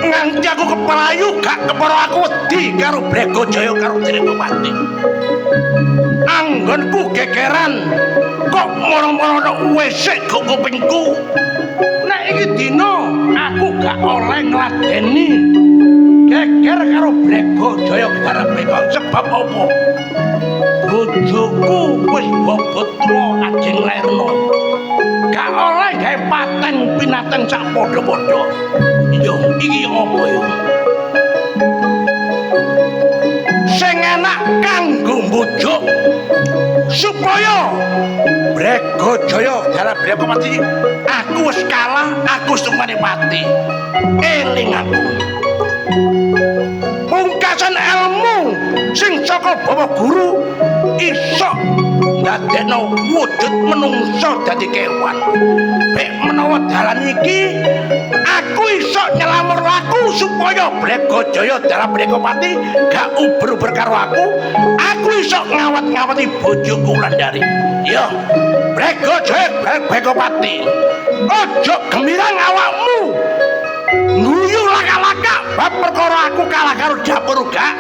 Nganti aku kepelayu gak kepara aku wedi karo Bregajaya karo Denopati. Anggonku gegeran kok moro-moro wesik kok kupingku. Nek iki dina aku gak oleh ngladeni geger karo Bregajaya karepe kok sebab apa? bojoku wis bobot tuwa ajeng lairno. Gak oleh gawe paten pinaten sak padha-padha. Yo iki apa yo? Sing enak kanggo mbujuk supaya Bregajaya darah Bregopati aku wis kalah, aku wis mati. Eling aku. Pungkasan ilmu sing saka Bawa Guru iso ndadekno wujud menungso dadi kewan. Bek menawa dalan iki aku iso nyelamur laku supaya Bregajaya darah Bregopati gak uber-uber karo aku iso ngawat-ngawati bojoku Wulandari. Yo, Bregajaya Bregopati, ojo gembirang awakmu. Nguyu laka-laka bab perkara aku kalah karo Japur gak.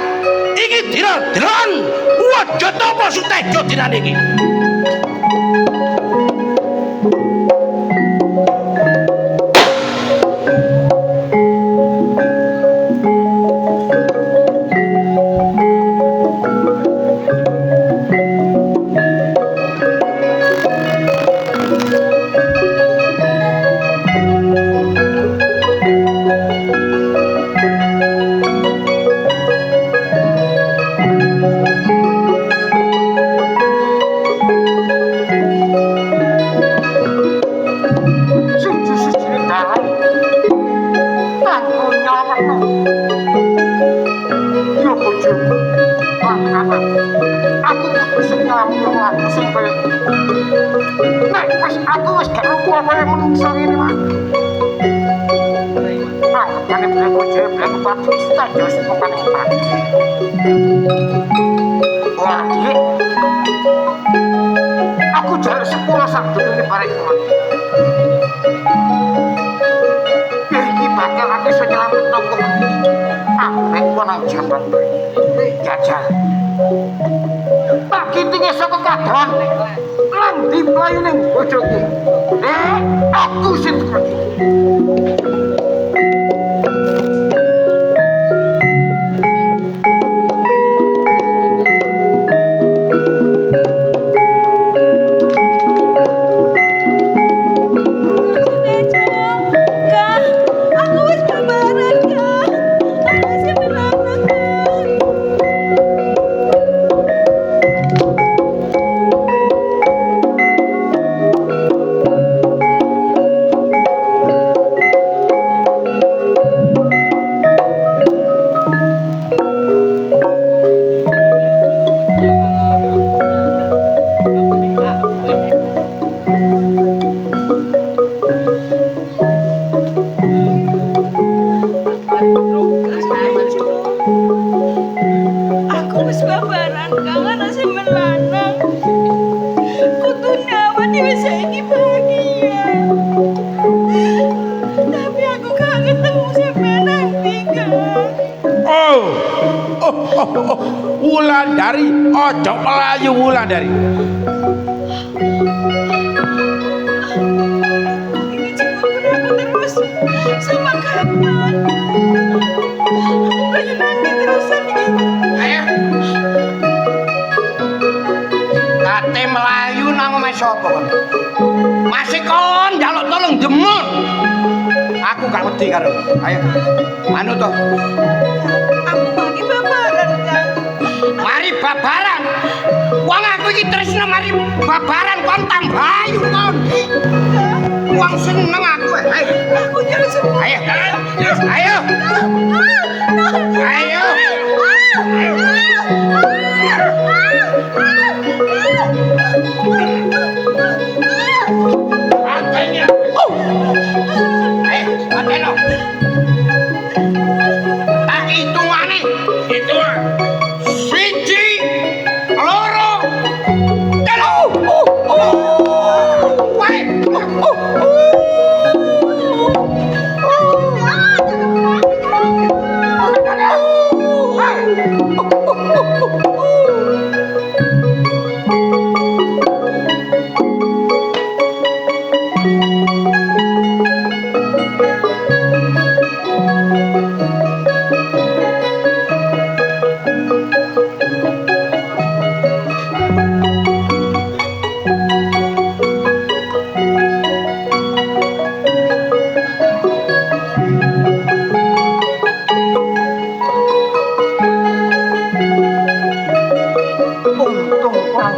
Iki dina-dinan waja tapa Sutejo dinan iki. Aku jar sekolah sak dene bareng kon. Iki bakal aku iso nyelametno kok. Ambek nang jaman. Jajal. Tak kitinge saka kadon. Lang diplayu ning bojoku. Aku sing Wulandari, ojo melayu Wulandari. Ini cemburu aku terus. Sama kapan? Aku nanti terusan ini. Ayo. Kate melayu nang omahe sapa kon? Masih kon njaluk tolong demul. Aku gak wedi karo. Ayo. Anu to. Aku lagi babaran, Kang. Mari babaran. Wong aku iki tresna mari babaran kon tambayu kon. Wong seneng aku. Ayo. Aku jangan semua. Ayo. Ayo. Ayo. Makanya. Ayo, mateno. Tak hitungane. Hitung. 1, 2, 3. Wae.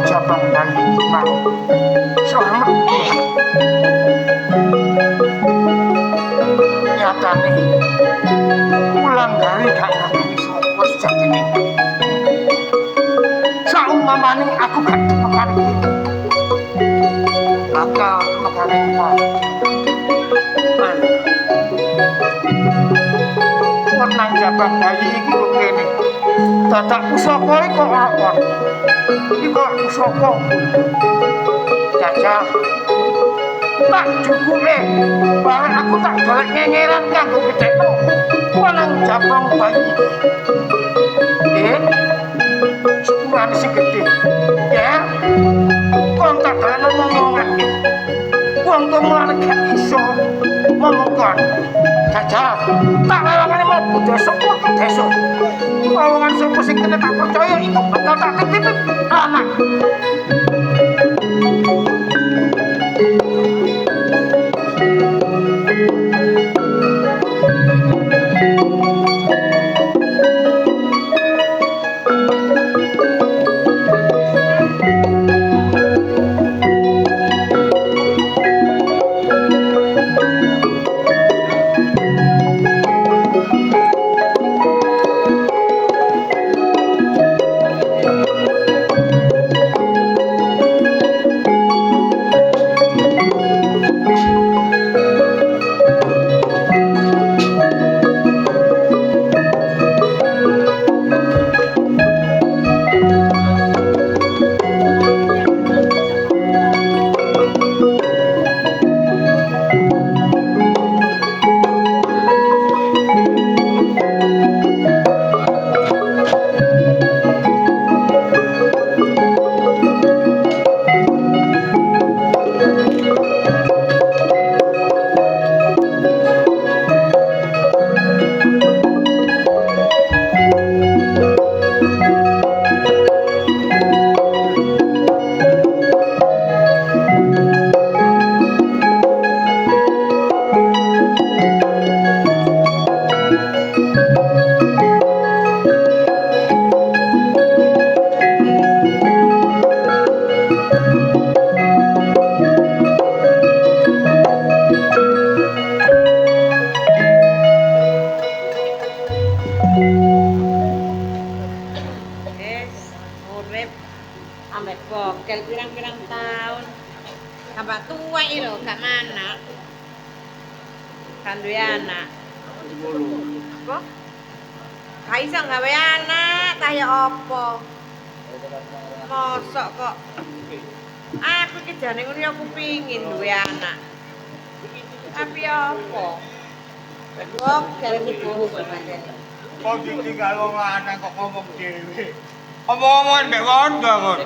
jabang bayi mau selamat nyatane ulang dari gak ngerti sapa sejatine saumpamane aku gak tekan iki bakal mekane menang jabang bayi iki kok kene dadak pusaka iki kok ora kon iki kok pusaka jajah tak cukupe bareng aku tak golek ngengeran kanggo gedhekno menang jabang bayi sepurane sing gedhe ya kon tak golek ngomongan wong tuwa mulane gak iso ngomongkan jajah tak lelangane mlebu desa kok desa omongan sapa sing kene tak percaya iku bakal tak titip anak Mosok kok aku iki jane ngono ya kepingin duwe anak. Tapi apa? Kok gareng ibu pancen. Kok ditinggal wong lanang kok ngomong dhewe. Omong-omongan mbek wondo kon.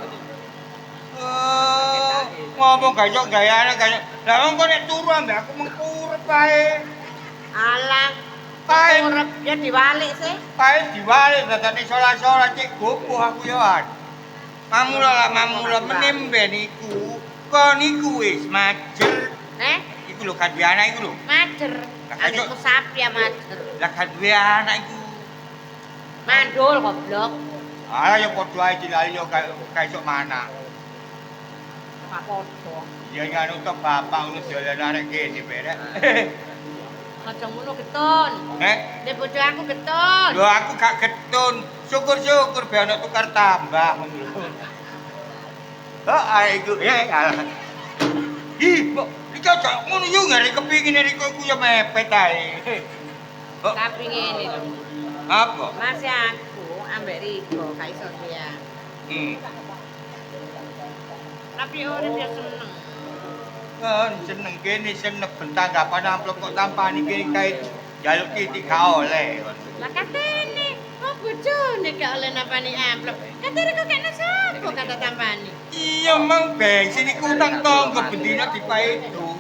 Ngomong gak iso gayane kaya. Lah wong kok nek turu ambek aku mengkurep ae. Alah, Pae urip ya diwalik sih. pae diwalik dadane solat-solat cek gopoh aku yo an. Mamula menemben iku. Kon iku wis majer. Iku lho kan duwe anak iku lho. Majer. Aku sapi ya majer. Lah kan duwe anak iku. Mandul goblok. Ah ya padha ae dilali yo kae iso mana. Pak padha. Ya nganu to bapak ngono dolan arek kene berek. Aja ngono getun. Nek bojo aku getun. Lho aku gak getun. Syukur-syukur ben ana tukar tambah ngono lho. Iku ya. Ih, kok iki aja ngono yo ngare kepingin Riko iku yo mepet ae. Tapi ngene lho. Apa? Mas aku ambek Riko gak iso dia. Tapi urip ya seneng. Kan seneng kene seneng bentang gak pana amplop kok tampani kene kae jaluk iki gak oleh. Lah katene, kok bojone gak oleh napani amplop. Katene kok kena sapa kata tampani. Iya mang bensin iku utang tonggo bendina dipaedo.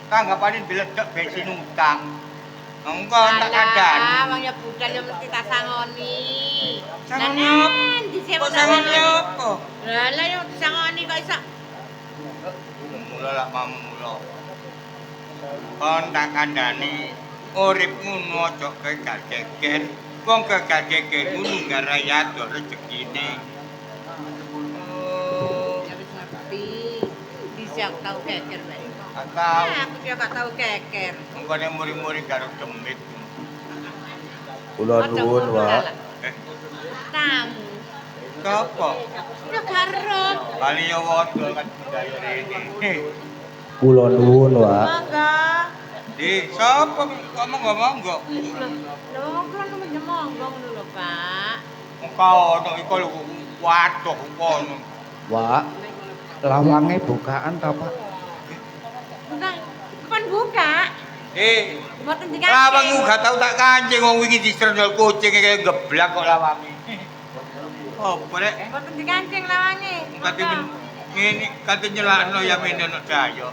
Tanggapane beledek bensin utang. Engko tak kandhani. Lah, wong ya budal yo mesti tak sangoni. Sangoni apa? Kok sangoni apa? Lah yo disangoni kok iso. Mula lak mamula. Kon tak kandhani urip ngono aja kegageger. Wong kegageger ngono gara ya do rezekine. sih aku tahu keker bae. Tahu. Aku kira gak tahu keker. Mengkone muri-muri karo demit. Kula nuwun, Wak. Tamu. Sopo? Ya garap. Kali ya wodol kan budaya rene. Kula nuwun, Wak. Mangga. Di sopo kok monggo-monggo? Lho monggo namanya monggo ngono lho, Pak. Engkau ono iku lho waduh kono. Wak. Lawange bukaan ta, Pak? Bukan. Kapan buka? Mboten dikasih. Lawang gak tau tak kancing wong iki distrendol kucing kaya geblak kok lawange. Oh, boleh. Mboten dikancing lawange. Kate ngene kate nyelakno ya menen daya.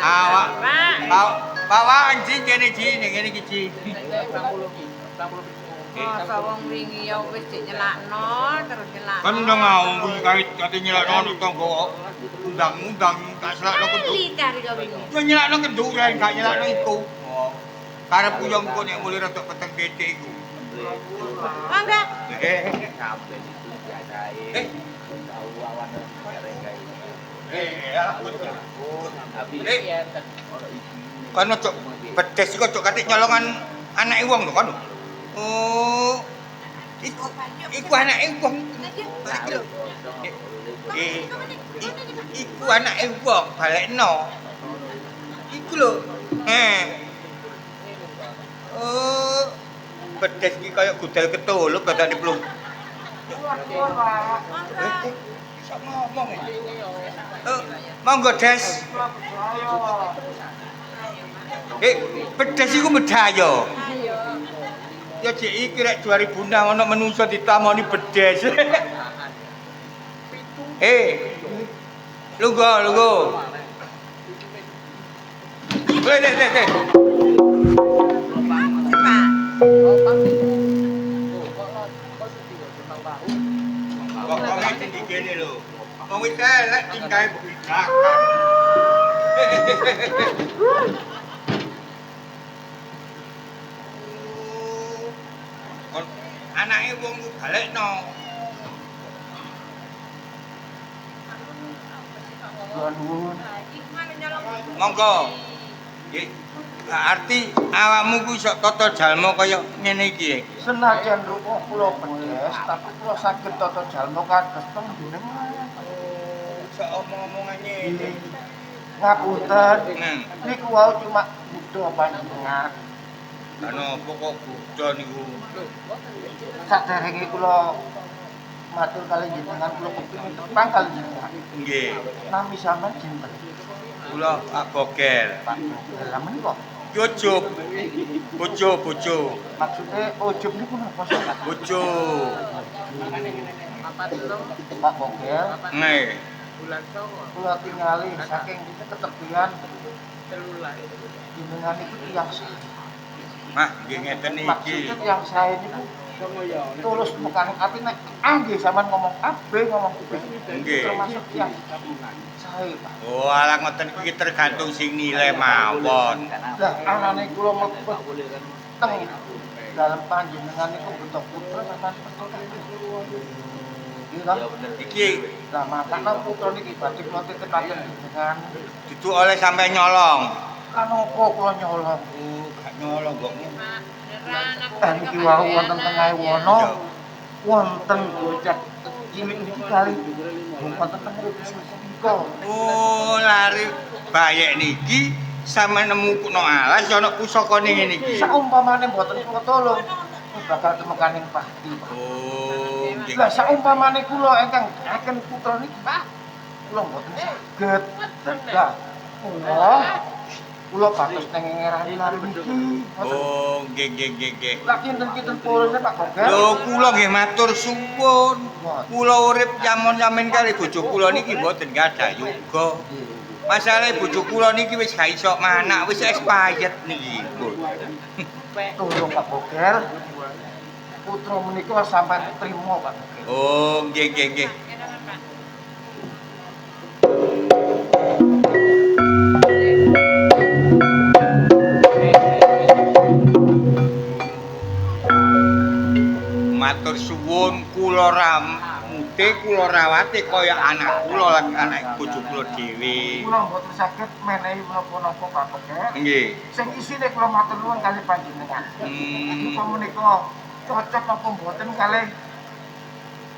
Awak. Bawa anjing kene ji ngene iki ji. Masa wong wingi ya wis nyelakno terus nyelakno. Kan udah ngomong kuwi kate nyelakno nek tanggo undang-undang tak selakno kenduk. Litar yo wingi. Ya nyelakno kenduk kan gak nyelakno iku. Karep ku yo engko nek mulih rada peteng dete iku. Mangga. Kan cok pedes iku cok katik nyolongan anake wong lho kan. Oh. Iku anake wong. Iki lho. Iku anake wong balekno. Iku lho. Oh. Pedes iki kaya gudal ketulup dadane plung. Bisa ngomong ya. Monggo Des. Pedes iku medaya. Ya cek iki rek 2006 ana menungso ditamoni bedes. Lungguh, lungguh. Teh. Kok iki kene lho. Wong wis elek tinggahe bebidakan. Anake wong ku balekno. Monggo. Nggih. Arti awakmu ku iso tata jalma kaya ngene iki. Senajan rupa kula pedes, tapi kula saged tata jalma kados panjenengan. Iso omong-omongane. Ngapunten. Niku wau cuma butuh panjenengan. Ana apa kok Buddha niku? Saderenge kula matur kalih jenengan kula kepengin tepang kalih jenengan. Nggih. Nami sampean jinten? Kula Pak Gogel. Pak Gogel menika. Ujub. Bojo. Maksude ujub niku napa sih? Bojo. Pak Gogel. Nggih. Kula tingali saking ketepian jenengan niku tiyang sae. Mah, nggih ngeten iki. Maksudnya tiyang sae niku tulus mekaning ati nek anggih sampean ngomong AB ngomong B. Nggih. Termasuk tiyang sae, Pak. Oh, alah ngoten iki tergantung sing nilai mawon. Lah anane kula mlebet teng dalem panjenengan niku butuh putra sampean pertukan. Nggih kan? Iki Lah makane putra niki badhe kula titipaken jenengan. dudu oleh sampai nyolong. Kanapa kula nyolong? Oh, gak nyolong kok. Niki wau wonten tengah wono wonten bocah cilik niki kali wonten teng pusaka. Oh, lari bayek niki sampe nemu no alas ya ana pusakane ngene iki. Saumpamane mboten kula tolong bakal temekaning pati. Oh, nggih. Lah saumpamane kula ingkang aken putra niki, Pak, kula mboten saged. Lah kula batos teng ngerani lari niki. Oh, nggih. Lah kinten-kinten purune Pak Gogel. Lho, kula nggih matur suwun. Kula urip yamun-yamin kali bojo kula niki mboten gadah yoga. Masalahe bojo kula niki wis gak iso manak, wis expired niki. Tolong Pak Gogel. Putra menika sampean trima Pak Gogel. Oh, nggih. Matur suwun. pun kula ramute kula rawate kaya anak kula lan anak bojo kula dhewe. Kula mboten saged menehi menapa-napa Pak Beker. Nggih. Sing isine kula matur nuwun kalih panjenengan. Menika menika cocok apa mboten kalih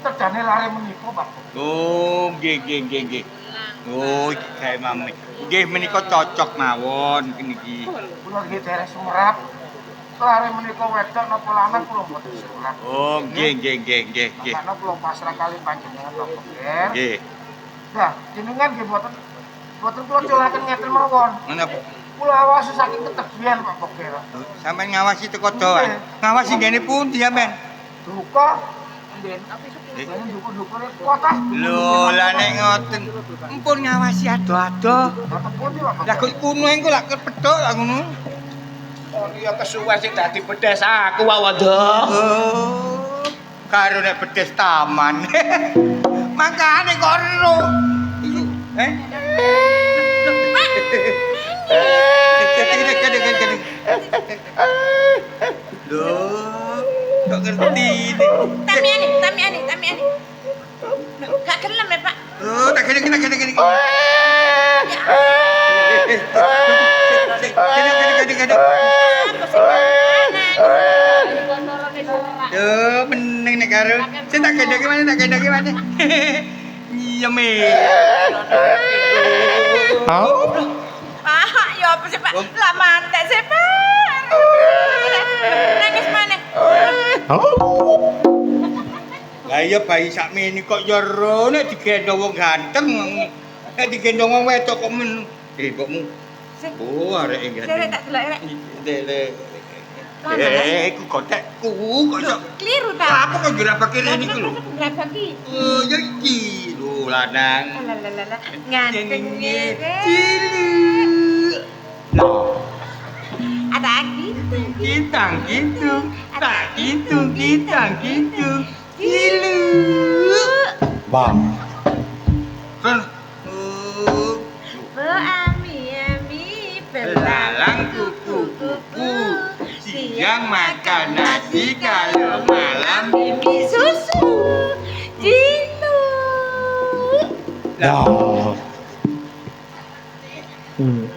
tedane lare menika Pak Beker. Oh, nggih. Oh, iki gawe mami. Nggih menika cocok mawon niki. Kula nggih daerah Sumerap. Lare menika wedok napa lanang kula mboten surat. Oh, nggih. Karena kula pasrah kalih panjenengan Pak Beker. Nggih. Nah, jenengan nggih mboten kula culaken ngeten mawon. Menapa? Kula awasi saking ketebian Pak Beker. Sampeyan ngawasi teko doan. Ngawasi ngene pundi sampeyan? Duka. Nggih. Jenengan dukur-dukure kota. Lho, lah nek ngoten, empun ngawasi ado-ado. Mboten pundi Pak Lah Beker. kok kuno engko lak kepethuk lah ngono. Oh iya kesuwen sing dadi bedes aku wawondo. Oh, karo nek bedes taman. Makane kok ero. Iku, Gede. Loh, kok ngerti ini? Tamiani. Gak gelem ya, Pak. Oh, tak gede. Gede. Duh, meneng nek karo. Sing tak gede gimana? Iya, Me. Pak, ya apa sih, Pak? Lah mantek sih, Pak. Nangis mana? Lah iya bayi sakmene kok ya ro nek digendong wong ganteng. Nek digendong wong wedok kok men. Mbokmu. Oh, areke ganteng. Saya tak delok rek. Iku kotekku kok iso. Kliru ta? Apa kok jerabake rene iku lho? Berapa ki? Oh, ya iki lho lanang. Lalalala. Nganteng ngene. Cilik. Lah, Ada gitu. kitang gitu. Tak gitu, kitang gitu. Cilik. Bang. Kan. Bo ami Belalang kuku-kuku. Siang makan nasi, kalau malam mimpi susu. Gitu. Nah.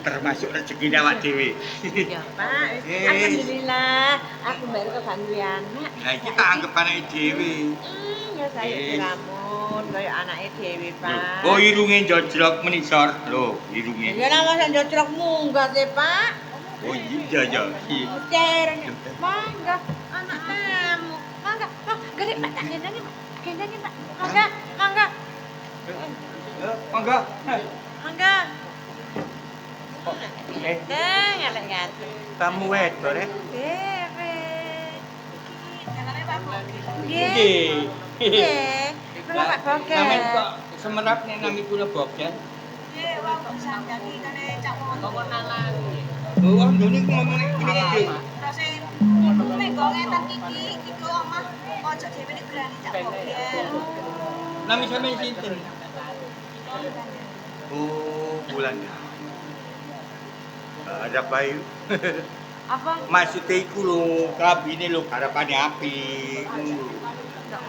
termasuk rezeki awak dhewe. Ya, Pak. Alhamdulillah. Aku baru kebantu anak. Lah iki tak anggap anake dhewe. Ya saya diramun kaya anake dhewe, Pak. Oh, irunge njojlok menisor. Lho, irunge. Ya lah masa njocrok munggah sih, Pak. Oh iya ya. Dereng. Mangga, anak kamu. Mangga. Gede, Pak. Tak gendangin, Pak. Gendangin, Pak. Mangga. Mangga. Mangga. Ganteng, elek ganteng. Kamu wedok rek. Dewe. Namanya Pak Bokel. Nggih. Nggih. Kula Pak Bokel. Sampeyan kok semerap nek nami kula Bokel. Nggih, wong sandang iki kene cak ngomong nalang. Oh, wong dene ngomong iki iki. Terus menggo ngeten iki omah ojo dhewe nek berani cak Bokel. Nami sampeyan sinten? Oh, bulan. Ada bayu. Apa? Maksudnya iku lho, kabine lho garapane api.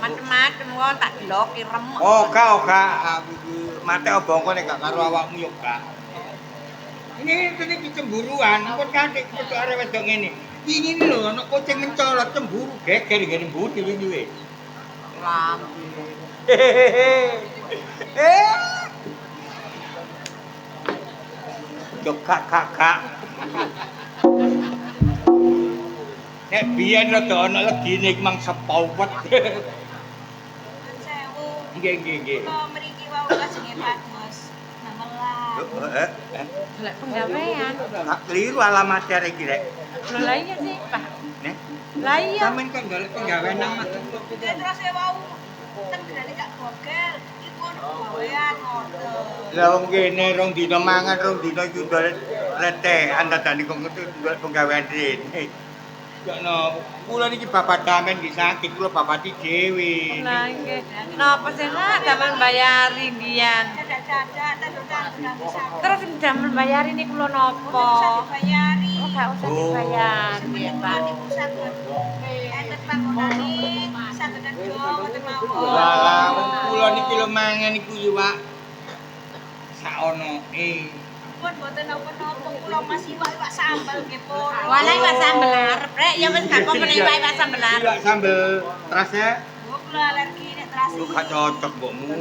Macem-macem wong tak deloki remuk. Oh, kak. Mate obongko nek gak karo awakmu yo, Kak. Ini cemburuan, ampun katik kok arek wedok ngene. Wingi lho ana kucing mencolot cemburu geger ngene mbudi wingi wis. Lampu. Yo kak. Nek biyen rada ana legine mang sepawet. Sewu. Nggih. Kok mriki wau lajenge bagus. Namelan. Lek penggawean. Gak keliru alamat arek iki rek. Lho lah iya sih, Pak. Nek Lah iya. sampean kok golek penggawean nang Mas. Terus wau tenggane Cak Bokel iku ono penggawean ngoten. Lah wong kene rong dina mangan, rong dina iku ndol retehan dadane kok ngerti ndol penggawean rene. Yakno kula niki bapak damen nggih sakit, kula babati dhewe. Lah nggih. Napa sih nak damel bayari mbiyen? Terus damel bayari niku lho napa? Dibayari. Oh, gak usah dibayari, Pak. Enten bangunane saged nedha ngoten mawon. Walah, kula niki lho mangan iku yo, Pak. Saono Pun boten napa-napa kula masih iwak sambal nggih pun. Walah iwak sambel arep rek, ya wis gak apa-apa nek iwak sambel arep. Iwak sambel terasnya Oh, kula alergi nek terasi. lu gak cocok mbokmu.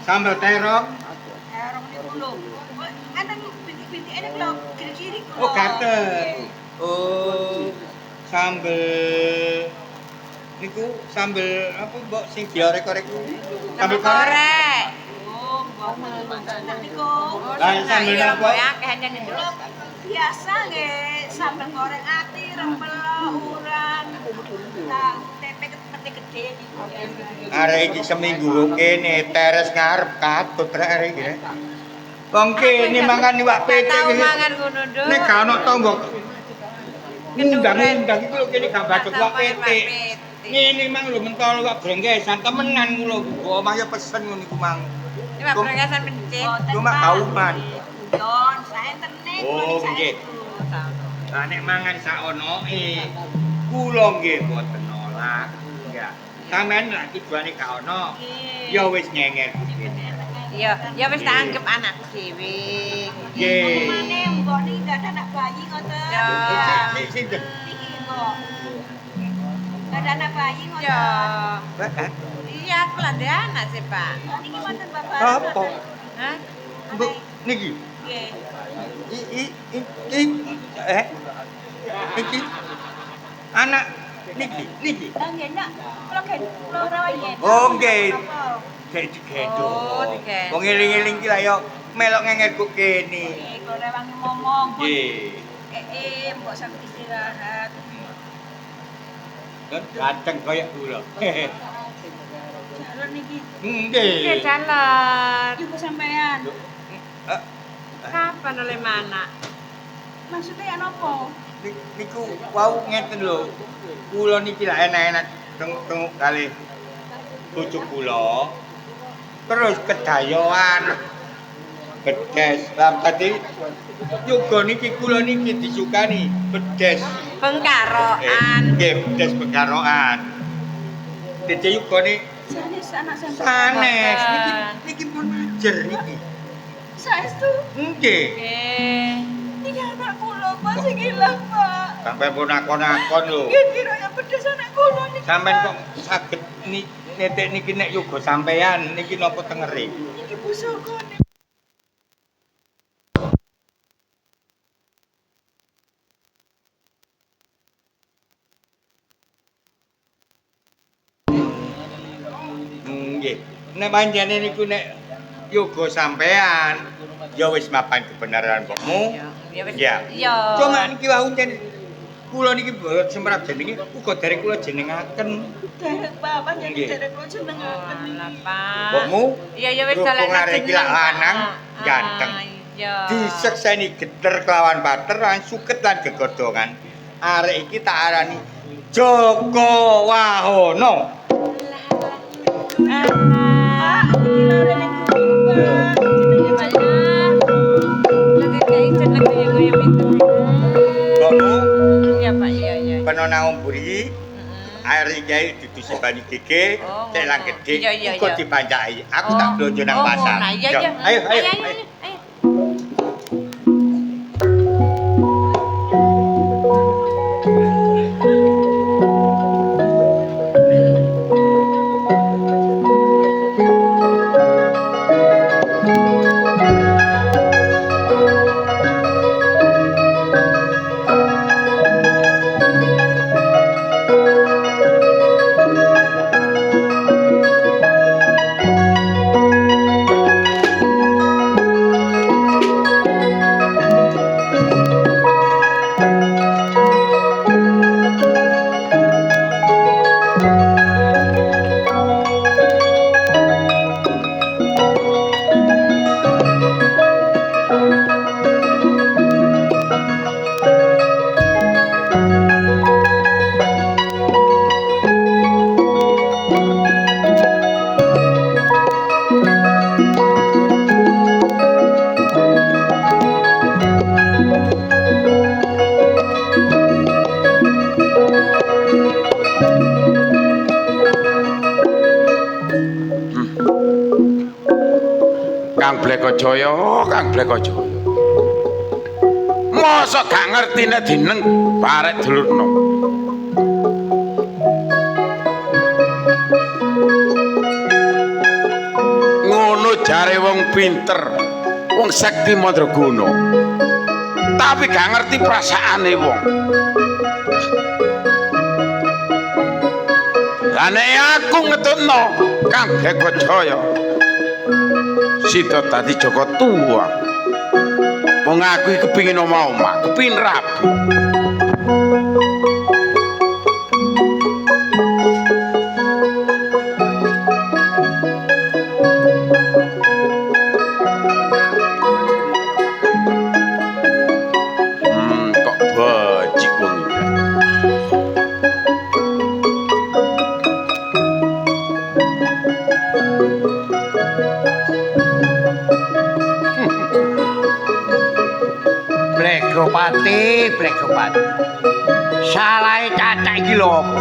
Sambel terong. Terong niku lho. Enten bintik-bintik ini kula kiri-kiri kula. Oh, gaten. Oh, sambel niku sambel apa mbok sing diorek-orek ku? Sambel korek. Oh, mboten niku. Lah sambel apa? Ya akeh itu. Biasa nggih sambel goreng ati, rempel, urang. Lah tempe peti gede niku. Arek iki seminggu kene teres ngarep katut rek arek iki. Wong kene mangan iwak pete Tahu iki. mangan ngono nduk. Nek gak ono tonggo. Undang-undang iki lho kene gak bacot iwak pete. Ngene mang lho mentol iwak brenggesan temenan kula. Omah ya pesen ngono iku mang. Iwak brenggesan pencet. Cuma kauman. Don, saya terne Oh, nggih. Lah nek mangan saonoe kula nggih boten nolak. Ya. Sampeyan lak tujuane gak ono. Ya wis ngenger kene. Ya wis tak anggap anakku dhewe. Nggih. Mane mbok niki gak ada anak bayi ngoten. Ya. Sinten? Niki mbok. Gak ada anak bayi ngoten. Ya. Hah? Iya, aku lah ada anak sih, Pak. Niki wonten bapak. Apa? Hah? Bu, niki. Nggih. Iki anak niki. Lah nggih nak, kula rawuh yen. Oh, nggih. Apa? Kayak digendong. Oh, digendong. Wong eling-eling ki lah ya melok ngenger kok kene. Nggih, kula rewangi ngomong. Nggih. Mbok sampe istirahat. Kan ganteng kaya kula. Jalan niki. Nggih. Jalan. Ibu sampean. Kapan oleh mana? Maksudnya ya nopo? Niku wau ngeten lho. Kula niki lah enak-enak tengok kali bojo kula. Terus kedayoan. Bedes. Lah tadi yoga niki kula niki disukani bedes. Bengkaroan. Nggih, bedes bengkaroan. Dadi yugane Sanes anak sampean. sanes. Niki pun majer niki. Saestu. Nggih. Ini anak kula Pak sing ilang Pak. Sampai pun akon-akon lho. Nggih kira yang pedes anak kula niki. Sampeyan kok saged netek niki nek yoga sampeyan niki napa tengere? Niki pusaka niki. Nggih. Nek panjenengan niku nek yoga sampean ya wis mapan kebenaran mbokmu. Ya wis. Ya. Ya. Cuma niki wau enten kula niki boten semrap jenenge uga derek kula jenengaken. Derek Bapak jadi Nggih. derek kula jenengaken niki. Lah, Pak. Mbokmu Iya, ya wis rukung dalan arek iki lak lanang ganteng. Iya. Disekseni geter kelawan bater lan suket lan gegodhongan. Arek iki tak arani Joko Wahono. Pak, iki lho rene Pak. Mbokmu Iya, Pak. Iya. penona umburi air iki didusi banyu gege, Oh, cek lang ngono. gedhe, Iya. iku dipanjaki. Aku tak blonjo nang pasar. Nah, iya. Yo, ayo. Kang Blekojaya, Kang Blekojaya. Mosok gak ngerti nek dineng barek dulur nom. Ngono jare wong pinter, wong sekti mandraguna. Tapi gak ngerti perasaane wong. Lah nek aku ngetutno Kang Blekojaya. Sida dadi Joko Tua. Wong aku iki kepengin omah-omah, kepengin rabi. Kok becik wong iki. Blegopati. Salahe cacak iki lho apa?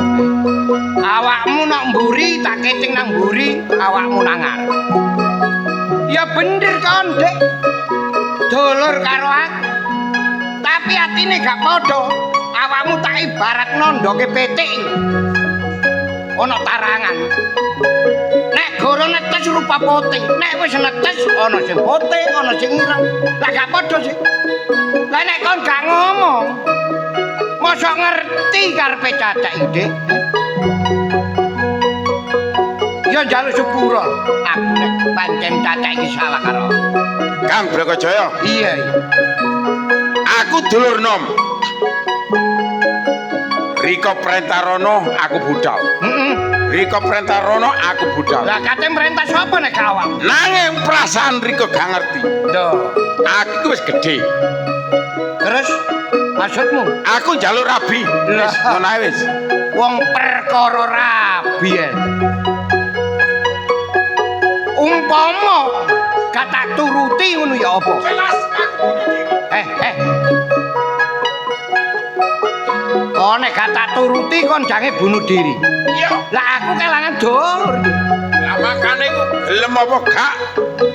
Awakmu nak mburi, tak kecing nang mburi, awakmu nang ngarep. Ya bener kon, Dik. Dulur karo aku. Tapi atine gak padha. Awakmu tak ibaratno ndoke petik. Ana tarangan. Nek goro netes rupa putih, nek wis netes ana sing putih, ana sing ireng. Lah gak padha sih. Lah nek kon gak ngomong, mosok ngerti karepe cacak iki, Dik. Ya njaluk sepura, aku nek pancen cacak iki salah karo Kang Blekojaya. iya. Aku dulur nom. Rika Prentarana aku budal. Heeh. Rika Prentarana aku budal. Lah kate merintah sapa nek awak? Nanging perasaan Rika gak ngerti. Lho, Aku wis gedhe. terus maksudmu? Aku njaluk rabi. Wis ngono ae wis. Wong perkara rabi. Umpama gak tak turuti ngono ya apa? Oh nek gak tak turuti kon jange bunuh diri. Iya. Lah aku kelangan dulur. Lah makane ku gelem apa gak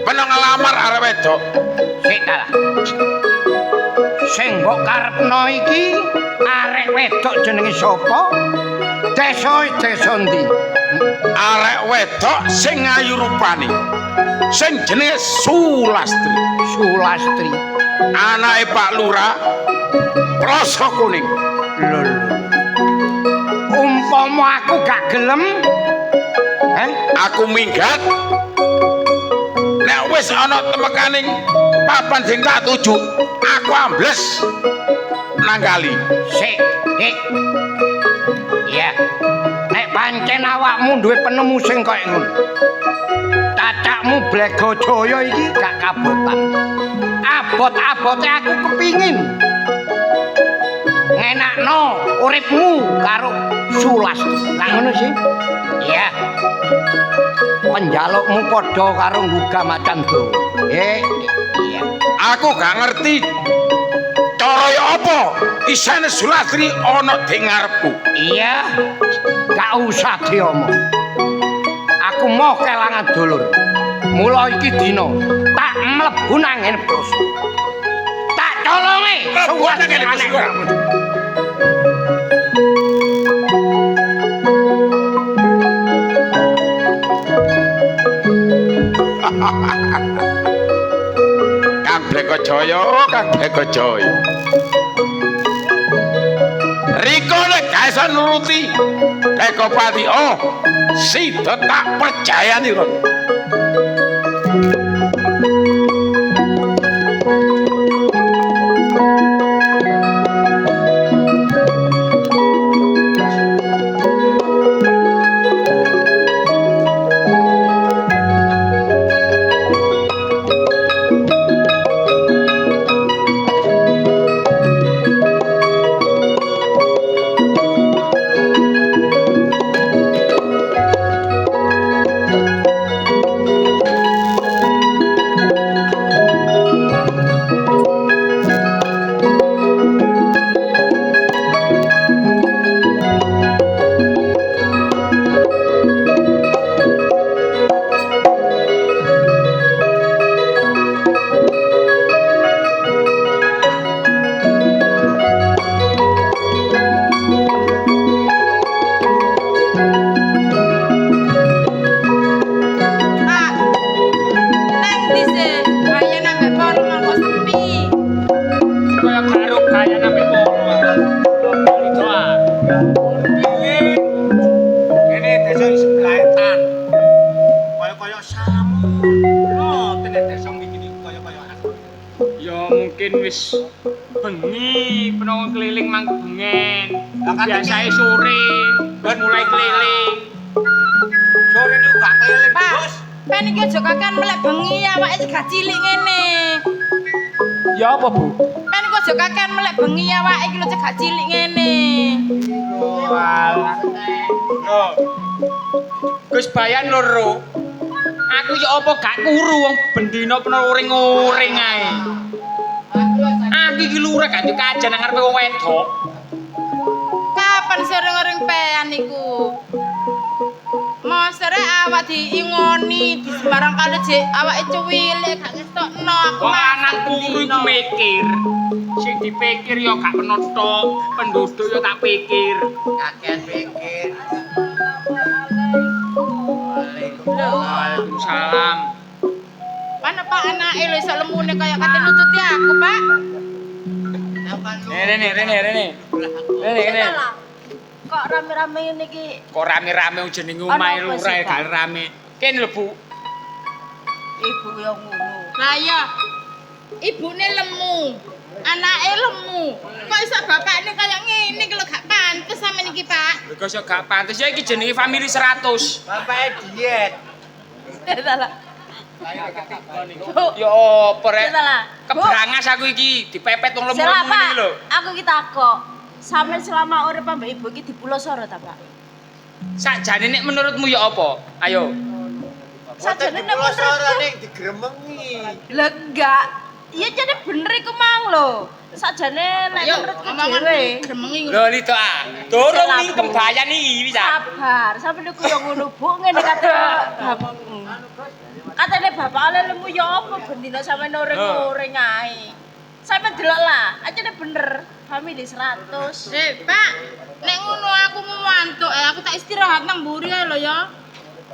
peneng ngelamar arek wedok. Sik ta lah. Sing mbok karepno iki arek wedok jenenge sapa? Desa ndi? Arek wedok sing ayu rupane. Sing jenenge Sulastri. Sulastri. Anake Pak Lurah Proso Kuning. Lho. Umpama aku gak gelem, aku minggat. Nek wis ana temekaning papan sing tak tuju, aku ambles nang kali. Sik, Dik. Iya. Nek pancen awakmu duwe penemu sing kaya ngono. Cacakmu Blekojaya iki gak kabotan. Abot-abote aku kepingin ngenakno uripmu karo Sulas. Lah ngono sih. Iya. Penjalukmu padha karo nggugah macan do. Iya. Aku gak ngerti cara ya apa isane Sulastri ana di ngarepku. Iya. Gak usah diomong. Aku mau kelangan dulur. Mula iki dina tak mlebu nang ngene plus. Tak colonge suwat ngene aneh. Kang Blekojaya, Kang Blekojaya. Rika nek gak iso nuruti Blekopati, oh sida tak percayani kok. kaya samu. Oh, tenan desa iki kaya-kaya aku. Ya mungkin wis bengi penawa keliling mangke bengen. Biasane sore wis mulai keliling. Sore niku gak keliling, Pak, Bos. pen iki aja kakean melek bengi awake gak cilik ngene. Ya apa, Bu? Pen iku aja kakean melek bengi awake iki lho gak cilik ngene. Walah. Loh. Gus Bayan loro. Aku ya apa gak kuru wong bendina peno uring-uring ae. Aku iki lurek gak kajan nang ngarepe wong wedok. Kapan sering-sering pean iku? Mosere awak diingoni di sembarang kali jek awake cuwile gak ngetokno aku. Wong anak kuru iku mikir. Sing dipikir ya gak penonton, penduduk ya tak pikir. Kakean pikir. Waalaikumsalam. Mana Pak anake lho iso lemune kaya kate nututi aku, Pak. Rene. Kok rame-rame ngene iki? Kok rame-rame wong jenenge omahe Ana apa lurah sih, Pak? gak rame. Kene lho, Bu. Ibu yo ngono. Lah iya. Ibune lemu. Anake lemu. Kok iso bapakne kaya ngene iki lho gak pantes sampeyan iki, Pak. Lho kok iso gak pantes ya iki jenenge family 100. Bapake diet. Salah. Ya apa rek? Salah. Kebrangas aku iki dipepet wong Salah, lemu-lemu Pak. iki lho. Aku ki takok. Sampeyan selama urip ambek ibu iki di Pulau Soro ta, Pak? Sakjane nek menurutmu ya apa? Ayo. Sajane nek Pulau Soro menurutku ning digremengi. lah enggak. Iya jadi bener iku mang lho. Sakjane nek menurutku dhewe. Gremengi Lho Lito ah. Durung ning Kembayan iki bisa. Sabar, sampe niku yo ngono Bu, ngene kate bapak. Katene bapak ale lemu yo apa bendina sampe uring-uring ae. Sampe delok lah, acene bener. Family 100. Pak, nek ngono aku mau mantuk aku tak istirahat nang mburi ae lho ya.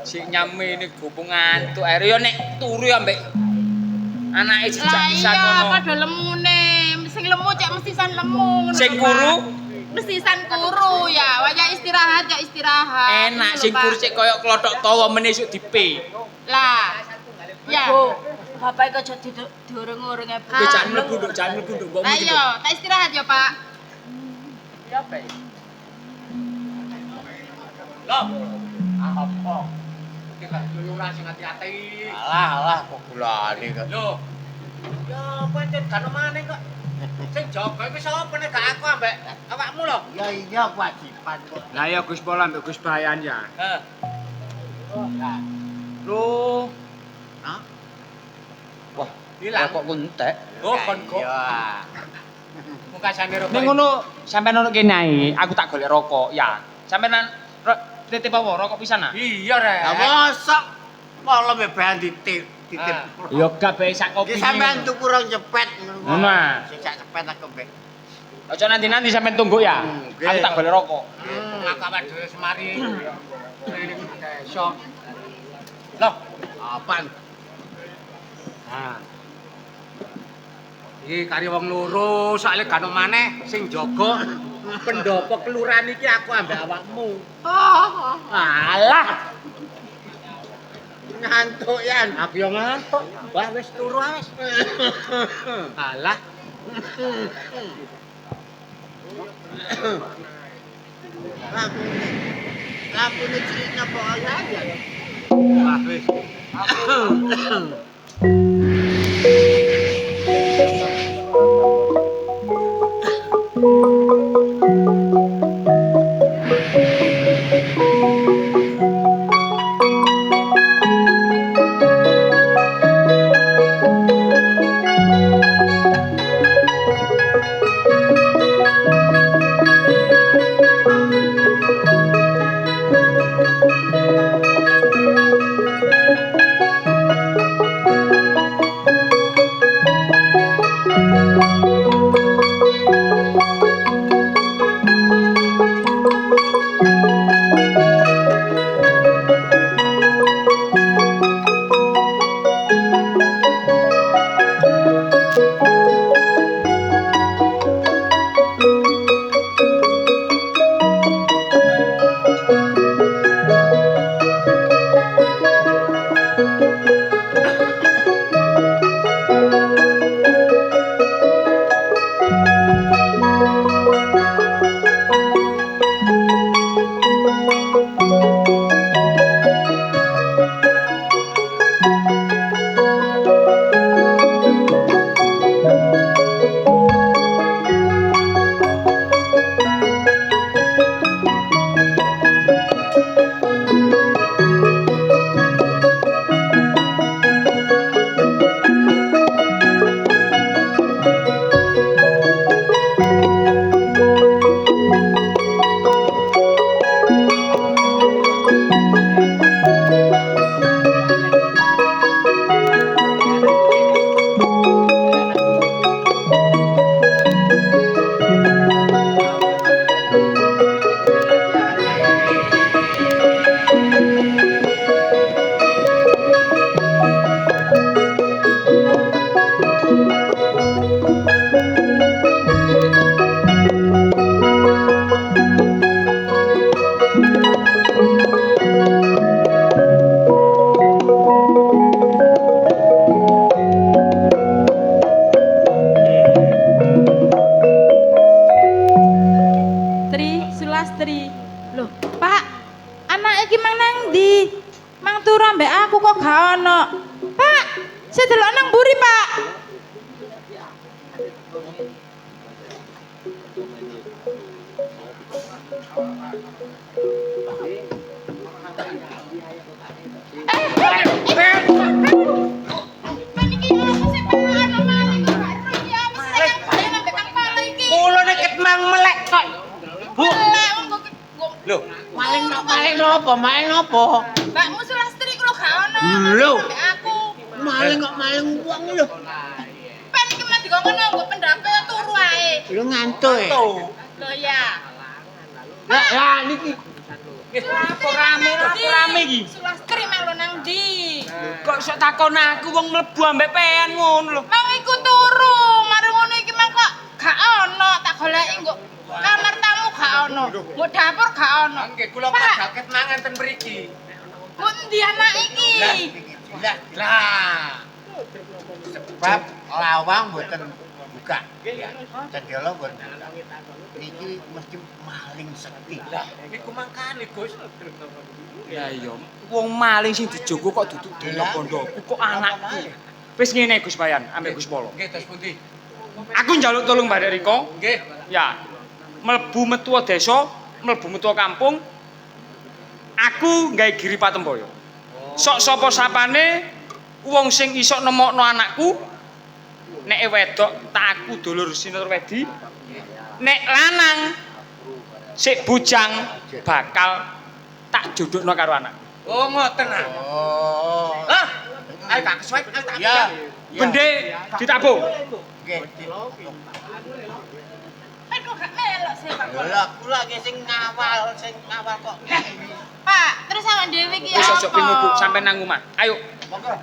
Sik nyame ini gopung ngantuk ae yo nek turu ya mbek anake jejak Lah pisan iya, ngono. padha lemune. Sing lemu cek mesti san lemu ngono. Sing lho, kuru? Pak. Mesti san kuru ya, wajah istirahat ya istirahat. Enak Ngono lho, sing Pak. kuru cek koyo klothok tawa meneh esuk dipe. Lah. Ya. Bu, bapak iku aja diurung-urung e Bu. Kowe jangan mlebu nduk, jangan mlebu nduk mbokmu Lah iki. iya, tak istirahat ya, Pak. Ya apa? Loh. Apa? Iki gak lurah sing ati-ati. Alah kok gulane kok. Lho. Ya pancen gak maneh kok. Sing jaga iki sapa nek gak aku ambek awakmu lho. Ya iya kewajiban kok. Lah ya Gus Pola ambek Gus Bayan ya. Heeh. Loh. Hah? Wah, ilang kok kuntek. Oh, kon kok. Iya. Mukasane rokok. Ning ngono sampean ono kene ae, aku tak golek rokok ya. Sampean titip apa rokok pisan ah? Iya rek. Lah mosok malah beban ditip. Ya gak bae sak kopi. Ki sampean tuku rong cepet Ngono ah. Sing sak cepet aku mbek. Aja nanti-nanti sampean tunggu ya. Nggih. Aku tak golek rokok. Aku awake dhewe semari. Keliling desa. Loh, apaan? Nah. Iki kari wong loro, soalnya gak ono maneh sing jaga pendopo kelurahan iki aku ambek awakmu. Alah. Ngantuk yan. Aku yo ngantuk. Wah wis turu wis. Alah. Lakune cilik napa aja. Wah wis. ono. Pak, saya delok nang mburi, Pak. Mulane ket mang melek kok. Bu. Lho, Maling nopo? Maling nopo? Mbakmu Sulastri kula gak ono. Lho. Aku. Maling kok maling uang lho. Pen iki mah dikongkon nggo pendape turu ae. Lu ngantuk ya? Lho ya. Lah niki. Apa rame iki? Sulastri melu nang ndi? Kok sok takon aku wong mlebu ambek pean ngono lho. Mang iku turu, mari ngono iki mang kok gak ono, tak goleki nggo kamar tamu gak ono, nggo dapur gak ono. Nggih kula Pak, jaket mangan ten mriki. kok endi anak iki? Lah. Sebab lawang mboten buka. Jendela mboten. Niki mesti maling sekti. Lah niku mangkane Gus. Ya iya, wong maling sing dijogo kok duduk dina pondokku kok anakku. Wis ngene Gus Bayan, ambek Gus Polo. Nggih, terus pundi? Aku njaluk tolong Mbak Riko. Nggih. Ya. Mlebu metua desa, mlebu metua kampung. Aku gawe giri patemboyo. Sok sapa sapane wong sing iso nemokno anakku. Nek wedok tak aku dulur sinur wedi. Nek lanang sik bujang bakal tak jodhokno karo anak. Oh, ngoten ah. Oh. Hah? Ayo tak kesuwet, ayo tak. Ya. Bende ditabung. Nggih. Pen kok gak melok sih, Pak. Lah kula ki sing ngawal kok. Pak, terus sama Dewi ki Wis apa? ojo bingung Bu, sampe nang omah. Ayo. Monggo.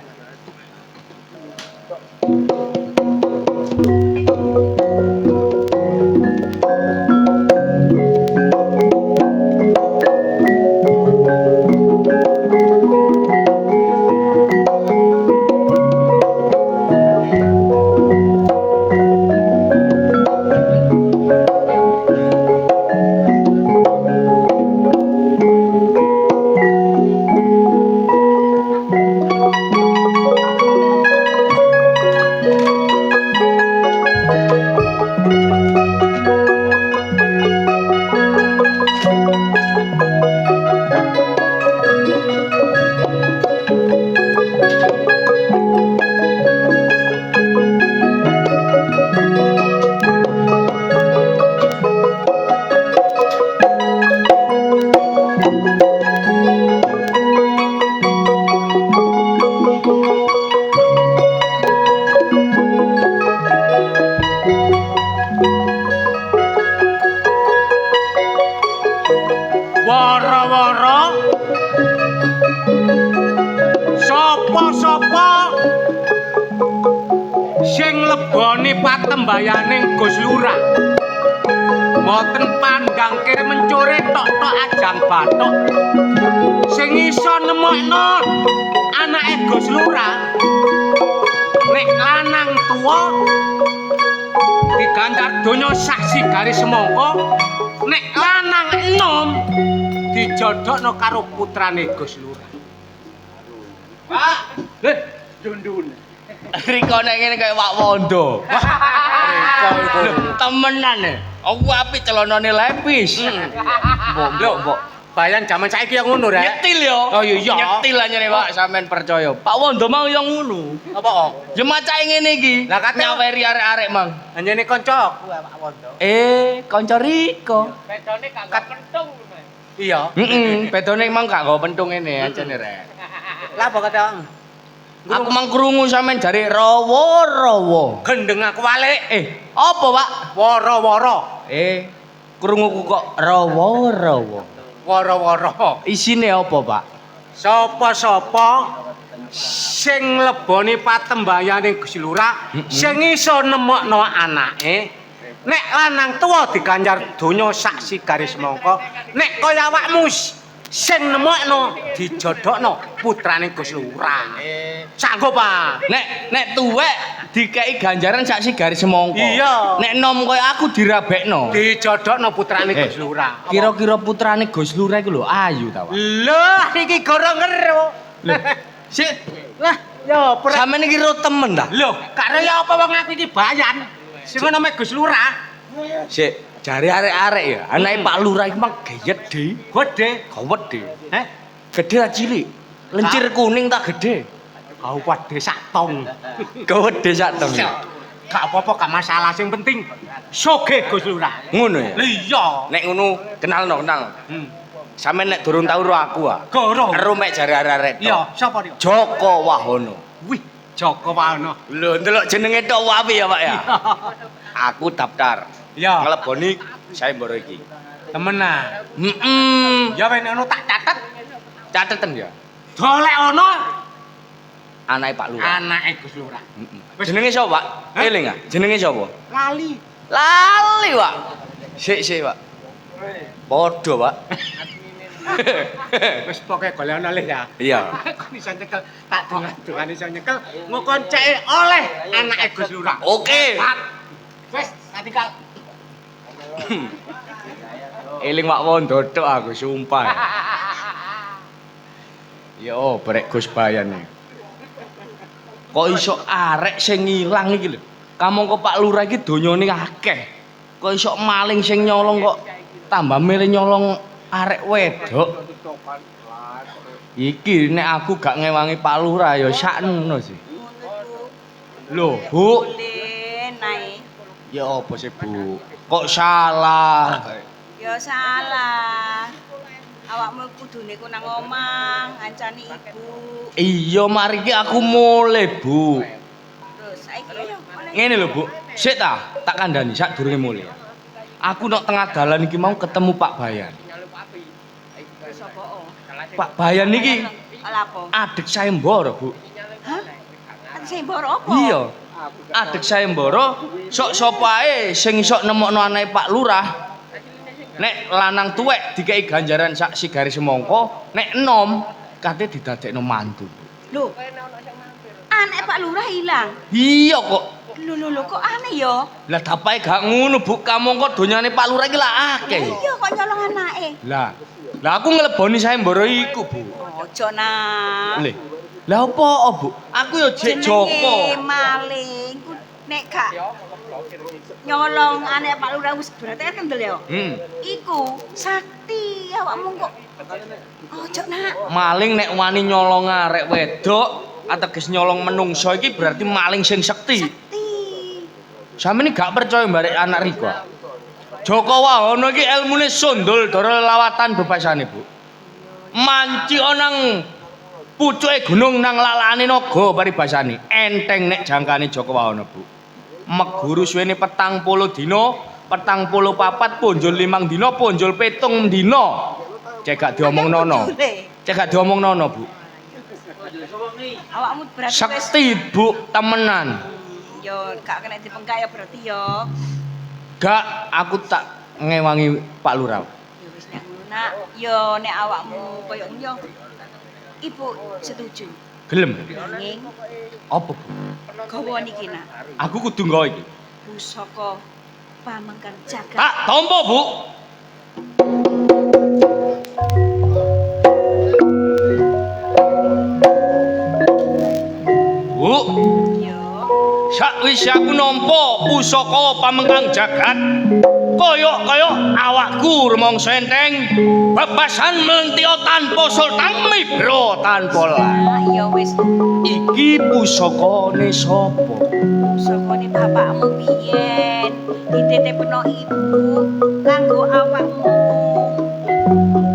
Wara-wara sapa-sapa sing leboni patembayaning Gus Lurah mboten pandang kiri mencuri tok-tok ajang bathuk sing iso nemokno anake Gus Lurah nek lanang tuwa digandar donya saksi garis semangka nek lanang enom dijodhokno karo putrane Gus Lurah. Pak, Leh, dundun. Riko nek ngene kaya Wak Wondo. Riko iku temenan e. Aku apik celanane lepis. Mbok, bayan jaman saiki yang ngono rek. Nyetil yo. Oh iya. Nyetil anyane Pak, sampean percaya. Pak Wondo mau yang ngono. Apa kok? Ya macae ngene iki. Lah kate nyaweri arek-arek mang. Anjene kancaku Pak Wondo. Kanca Riko. Bedone gak pentung. Iya. Bedone mang gak nggo pentung ngene ancene rek. Lah apa kate awakmu? Aku mang krungu sampean jare rawa-rawa. Gendeng aku walik. Apa, Pak? Wara-wara. Krunguku kok rawa-rawa. Wara-wara. Isine apa, Pak? Sapa-sapa sing leboni patembayane Gusti Lurah sing iso nemokno anake nek lanang tuwa diganjar donya saksi garis mangka nek kaya awakmu sing nemokno dijodhokno putrane Gus Lurah. Sanggup, Pak. Nek tuwek dikeki ganjaran saksi garis semangka. Iya. Nek nom kaya aku dirabekno. Dijodhokno putrane Gus Lurah. Kira-kira putrane Gus Lurah iku lho ayu ta, Pak? Lho, iki gorong ngero. Sik, Lah, ya ora. Sampeyan iki ro temen ta? Lho, karo ya apa wong aku iki bayan. Sing ngono mek Gus Lurah. Sik, jare arek-arek ya, anake Pak Lurah iki mah gede. Gede. Gawede. Heh, Gede ta cilik? Lencir kuning tak gede. kau wade sak tong. Gawede sak tong. Gak apa-apa, gak masalah. Sing penting soge Gus Lurah. Ngono ya. Lah iya. Nek ngono kenal. Sampeyan nek durung tau ro aku ah. Goro. Ero mek jare arek-arek. tok. Iya, sapa dia? Joko Wahono. Wih, Joko Wahono. Lho, ndelok jenenge tok wapi ya, Pak ya. Aku daftar. Iya. Ngleboni sayembara iki. Temenan. Heeh. Ya wene ono tak catet. Cateten ya. Golek ono Anake Pak Lurah. anake Gus Lurah. Jenenge sapa, Pak? Hah? Eling ah? Jenenge sapa? Lali. Lali, Pak. Sik, Pak. Podho, Pak. Wis pokoke golek ono le ya. Iya. Kon iso nyekel, tak dongan iso nyekel, ngokon ceke oleh anake Gus Lurah. Oke. Wis, katikal. Eling Pak Wondodo aku sumpah. Yo, brek Gus Bayan iki. Kok iso arek sing ilang iki lho. Kamangka Pak Lurah iki donyane akeh. Kok iso maling sing nyolong kok tambah milih nyolong arek wedok. Iki nek aku gak ngewangi Pak Lurah ya sakno sih. Lho, Bu. Boleh naik. Ya apa sih, Bu? Kok salah? Ya salah. Awakmu kudune ku nang omah, ngancani ibu. Iya, mari ki aku mulai, Bu. Terus saiki yo mulai. Ngene lho, Bu. Sik ta, tak kandhani sak durunge mulai. Aku nok tengah dalan iki mau ketemu Pak Bayan. Sapa o? Pak Bayan niki Ala apa? adik sayembara, Bu. Hah? Kan semboro apa? Iya. Adik sayembara sok sapa ae sing iso nemokno anake Pak Lurah. Nek lanang tuwek dikei ganjaran sak sigari semangka, nek enom kate didadekno mantu. Lho. Anak Pak Lurah ilang. Iya kok. Lho kok aneh yo? Lah dapae gak ngono, Bu. Kamangka donyane Pak Lurah iki lah akeh. Iya kok nyolong anake. Lah aku ngleboni sayembara iku, Bu. Ojo nak. Lho. Lah apa, Bu? Aku yo jek Joko. Jenenge maling. Ku nek gak nyolong anak Pak Lurah wis berarti kan kendel yo. Iku sakti awakmu kok. Ojo nak. Maling nek wani nyolong arek wedok ateges nyolong menungso iki berarti maling sing sekti. Sampeyan gak percaya barek anak Riko. Joko Wahono iki elmune sondol dara lawatan bebasane, Bu. Manci onang pucuke gunung nang lalane naga paribasane. Enteng nek jangkane Joko Wahono, Bu. Meguru suwene 40 dina, 44 ponjol 5 dina, ponjol 7 dina. Cek gak diomongnono. Cek gak diomongnono, Bu. Awakmu berarti wis Sekti, Bu, temenan. yo gak kena dipengkak ya berarti yo. Gak, aku tak ngewangi Pak Lurah. Ya wis nek ngono nak, yo nek awakmu koyo ngono yo. Ibu setuju. Gelem. Nanging Apa, Bu? gawa niki nak. Aku kudu nggawa iki. Pusaka Pamengkang Jagat. Tak tampa, Bu. Bu, Yo. sakwise aku nampa pusaka Pamengkang Jagat, kaya awakku rumangsa enteng, bebasan melentio tanpa sultan mibra tanpa lan. Nah, ya wis Iki pusakane sapa? pusakane bapakmu biyen dititipno ibu kanggo awakmu.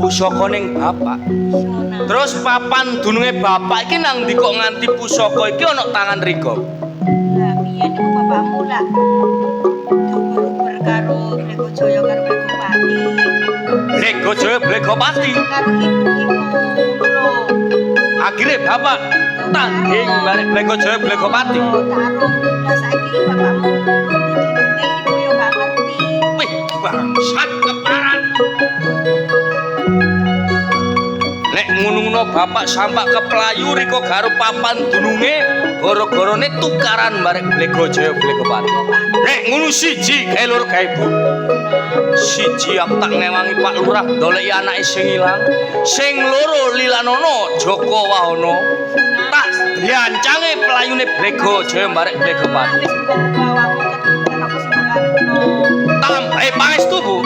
Pusaka ning bapak. Sona. Terus papan dununge bapak iki nang ndi kok nganti pusaka iki ana tangan Riko? Lah biyen iku bapakmu lah diuber karo Blego Jaya karo Blegopati. Blego Jaya Blegopati. Karo ibu-ibu lho. Akhire bapak tanding barek Blego Jaya Blegopati. Tarung. Lah saiki bapakmu didunungi ibu yo gak ngerti. Wih, bangsat keparan. Nek ngono-ngono bapak sampak keplayu Riko karo papan dununge gara-garane tukaran barek Blego Jaya Blegopati. Nek ngono siji gawe loro gawe Bu. Siji aku tak ngewangi Pak Lurah doleki anake sing ilang. Sing loro Lilanono Joko Wahono. Tak diancange pelayune Brega Jaya barek Brega Pati. Tambahe pangestu, Bu.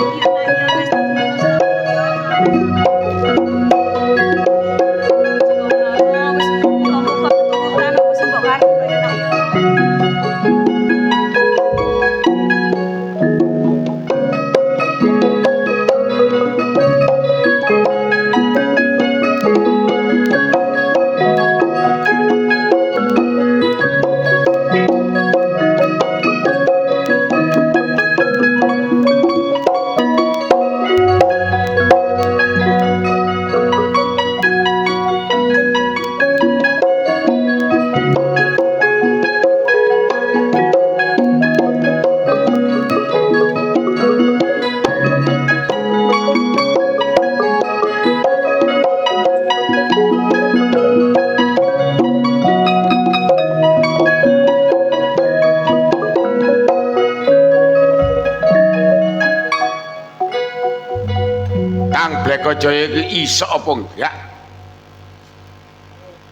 Jaya iki iso apa enggak?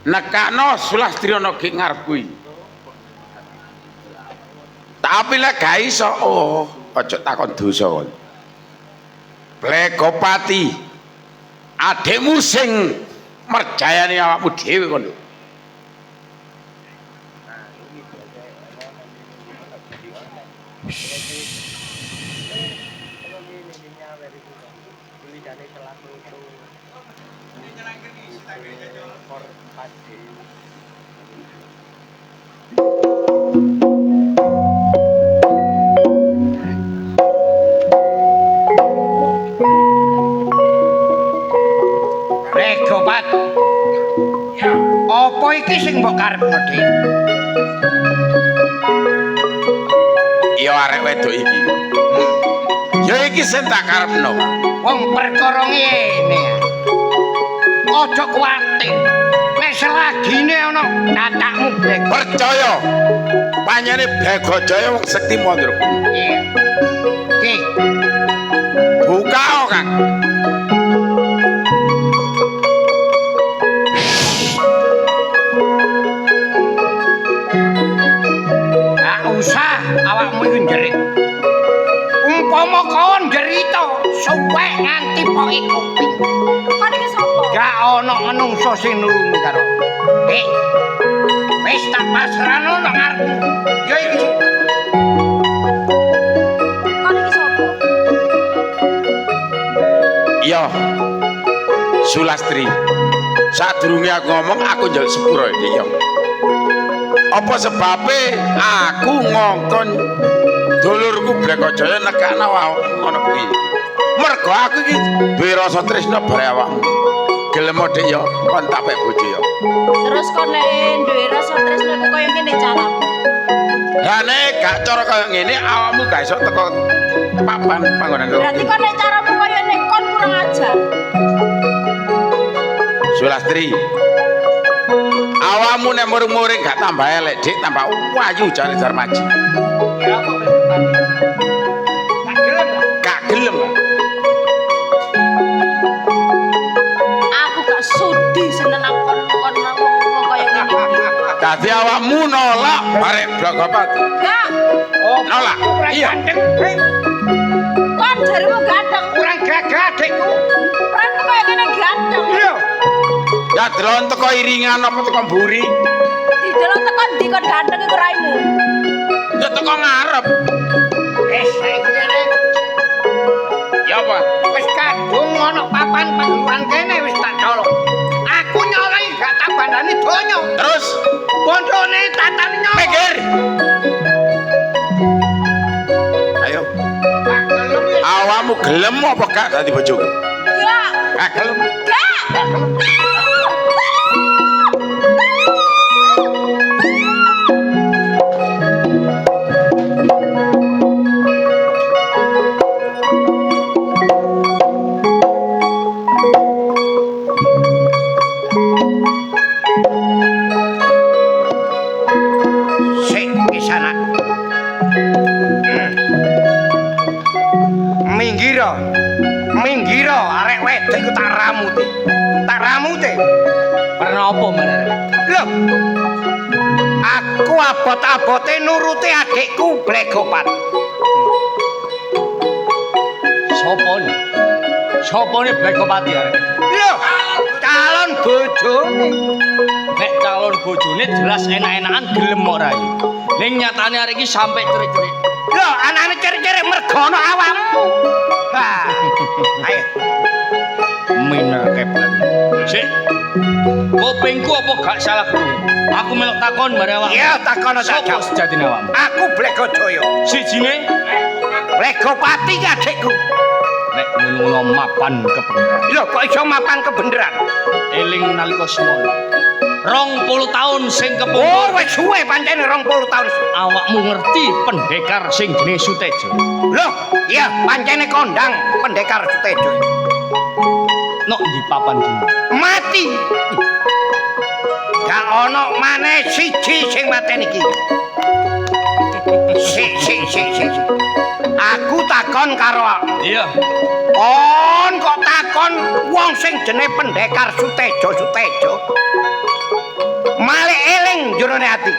Nekakno Sulastri ana ki ngarep kuwi. Tapi lek gak iso, oh, aja takon dosa kon. Blegopati adekmu sing merjayani awakmu dhewe kon. Regopat. Apa iki sing mbok karepno, Dik? Ya arek wedok iki. Ya iki sing tak karepno. Wong perkara ngene. Aja kuwatir. Nek selagine ana tatakmu blek. Percaya. Panjene Bregajaya wong sekti mondro. Iya. Ki. Buka Kang. Gak usah awakmu iki njerit. Umpama kon njerita suwek nganti poke kuping. Kon iki sapa? Gak ana menungso sing nulungi karo. Wis tak pasrahno nang ngarepmu. Ya iki. Kon iki sapa? Iya. Sulastri. Sadurunge aku ngomong aku njaluk sepuro iki ya. Apa sebabe aku ngongkon dulurku Bregajaya nekakno ngono kuwi. Mergo aku iki duwe rasa tresna bare awakmu. Gelem Dik ya, kon tak pek bojo ya. Terus kon nek duwe rasa tresno iku koyo ngene caramu. Lah nek gak cara kaya ngene awakmu gak iso teko papan panggonan karo. Berarti kon nek caramu koyo nek kon kurang ajar. Sulastri. Awakmu nek muring-muring gak tambah elek, Dik, tambah wayu jare Darmaji. Ya apa Gak gelem. Aku gak sudi seneng kon ngomong koyo ngene. Dadi awakmu nolak barek Blegopati. Gak. Oh, nolak. Iya. Kon jarimu ganteng. Kurang gagah, Dikku. Peranmu koyo ngene ganteng. Iya. Ya delon teko iringan apa teko mburi? Didelok tekan ndi kon ganteng iku raimu. Ya teko ngarep. Saiki ngene. Ya apa? Wis kadung ana papan panggonan kene wis tak colong. Aku nyolong gak tak bandani donya. Terus Bondone tatane nyolong. pikir. Ayo. Awakmu gelem apa gak dadi bojoku? Gak. Gak gelem. Gak. Minggir minggiro arek wedok iku tak ramute. Tak ramute. Karena apa meneh? Lho. Aku abot-abote nuruti adikku Blegopat. Sopone? Sopone Blegopati arek? Lho, calon bojone. Nek calon bojone jelas enak-enakan gelem ora iki. Ning nyatane arek iki sampe cerik-cerik. Lho, anane cerik-cerik mergo ana awakmu. Ha. Ayo. Miner keplan. Sik. Kupingku apa gak salah krungu? Aku melok takon mare awak. Iya, takono tak Sopo jawab. sejatine awakmu? Aku Blegojaya. Sijine Blegopati ki adikku. nek ngono mapan kebenaran. Lho, kok iso mapan kebeneran? Eling nalika semono. 20 tahun sing Oh, kepungkur. wis suwe pancen 20 tahun. Awakmu ngerti pendekar sing jenenge Sutejo? Loh, iya pancene kondang pendekar Sutejo. Nok ndi papan dino? Mati. Gak ono maneh siji sing mateni iki. Sik. Aku takon karo awakmu. Iya. Kon kok takon wong sing jenenge pendekar Sutejo. Malih eling jerone ati.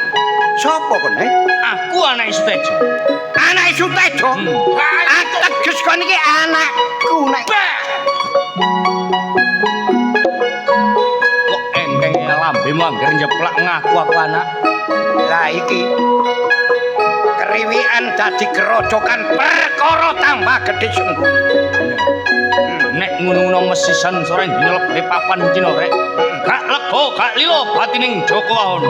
Sopo kon, Aku anak Sutejo. Anak Sutejo. Aku teges kon iki anakku nek. Kok enteng lambemu anggar njeplak ngaku aku anak. Lah iki kriwikan dadi gerojokan perkara tambah gedhe sungguh. Nek ngono-ngono mesisan sore nyelep di papan Cina rek. Gak lego, gak lilo batining Joko Wahono.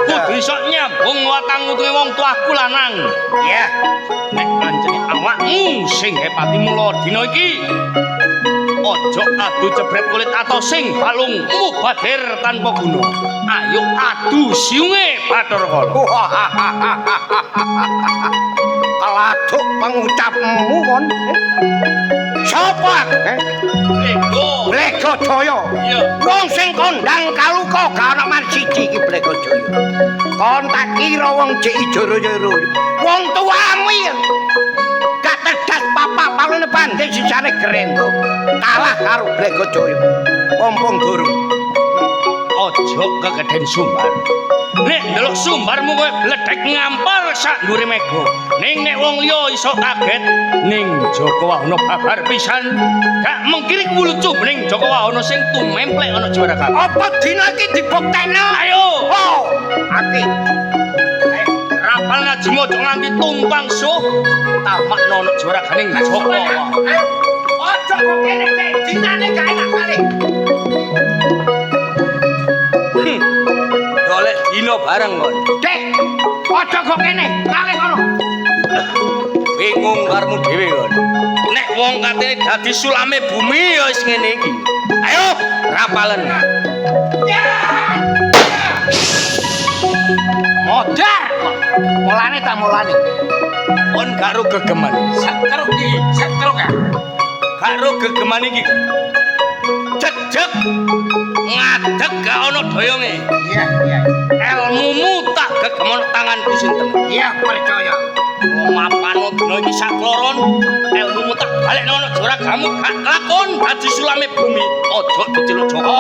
Kudu iso nyambung watang utuhe wong tuaku lanang. Ya, Nek pancene awakmu sing hepati mula dina iki. Ojo adu jebret kulit ato sing balung mubadir tanpa guna. Ayo adu siunge Bathara Kala. keladuk pengucapmu kon. Sapa? Blegojaya. Iya. Wong sing kondang kaluka gak ana man siji iki Blegojaya. Kon tak kira wong jek ijo-ijo. Wong tuamu iki gak tegas papak palune pandhe sisane grendo. Kalah karo Blegojaya. Pompong durung. Ojo kegeden sumbar. Nek ndelok sumbarmu kowe bledek ngampar sak ndure mega. Ning nek wong liya iso kaget, ning Joko Wahono babar pisan. Gak mengkiri lucu ning Joko Wahono sing tumemplek ana juara kabeh. Apa dina iki dibuktekno? Ayo, Oh, aki. rapal ngaji mojo nganti tumpang suh. Tamakno ana juara ganing Joko Wahono. Ojo kok kene cek dinane gak enak kali. Golek dino bareng kon. Dek, ojo kok kene, kali kono. Bingung karmu dhewe kon. Nek wong katene dadi sulame bumi ya wis ngene iki. Ayo, rapalen. Modar kok. Mulane ta mulane. Kon gak ro gegeman. Sakeruk iki, sakeruk ya. Gak ro gegeman iki. Jejeg. Ngadeg gak ono doyonge. Iya. Ilmumu tak gegemon tanganku sinten. Iya, percaya. Mapan dina iki sak kloron. Ilmumu tak balekno ono juragamu gak kelakon dadi sulame bumi. Ojo diceluk Joko.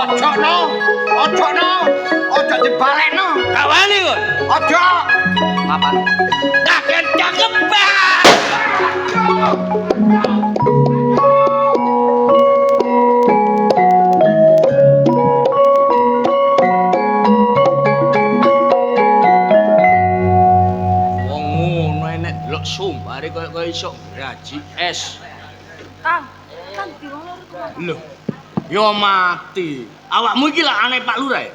Ojo dibalekno. Gak wani kon. Ojo. Mapan. Kaget cakep. Wong ngono enek delok sumbare koyo iso graji es. Kang di mana iku? Lho, yo mati. Awakmu iki lak ane Pak Lurah ya?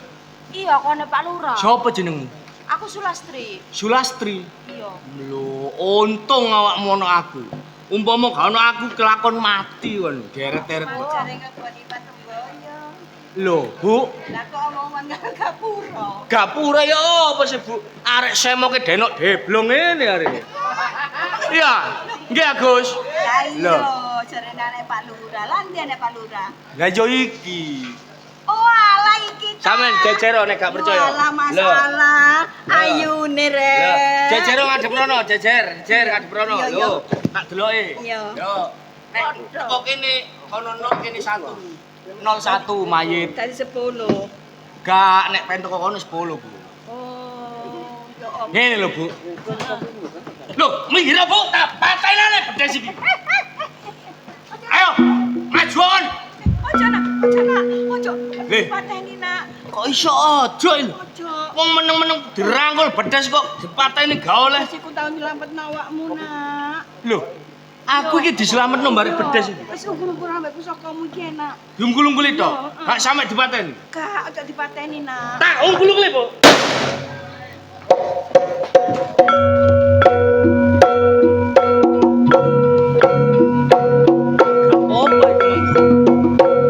Iya, aku ane Pak Lurah. Sopo jenengmu? Aku Sulastri. Sulastri. Iya. Lho, untung awakmu ono aku. Umpama gak ono aku kelakon mati kon, geret-geret. Jare ngeboni Patunggoyo. Lho, Bu, Lah kok omongan karo Gapura. gapura ya apa sih, Bu? Arek semoke denok deblong ngene arek. Iya, nggih Agus. Lah iya, Loh. jarene ane Pak Lurah. Lah ndi ane Pak Lurah? Lah yo iki. Oh, alah iki. Sampeyan jejero nek gak percaya. Alah masalah. Ayune rek. Lho, jejero ngadep rono, jejer ngadep rono. Iya, Lho, tak deloke. Iya. Yo. Nek kok kene Kono 0 kene 1. 01 mayit. Tadi 10. Gak nek pentok kono 10, Bu. Oh, ya Allah. Ngene lho, Bu. Loh, minggir Bu, tak patenane bedes iki. Ayo, majuan. Ojo nak, ojo. Leh. Pateni nak. Kok iso aja lho? Ojo. Wong meneng-meneng dirangkul bedes kok dipateni gak oleh. Wis iku tau nyelametno awakmu nak. Lho, aku iki dislametno bareng bedes iki. Wis ungkul-ungkul ambek pusakamu iki enak. Diungkul-ungkuli tok. Gak sampe dipateni. Gak, ojo dipateni nak. Tak ungkul-ungkuli, Bu. Apa iki?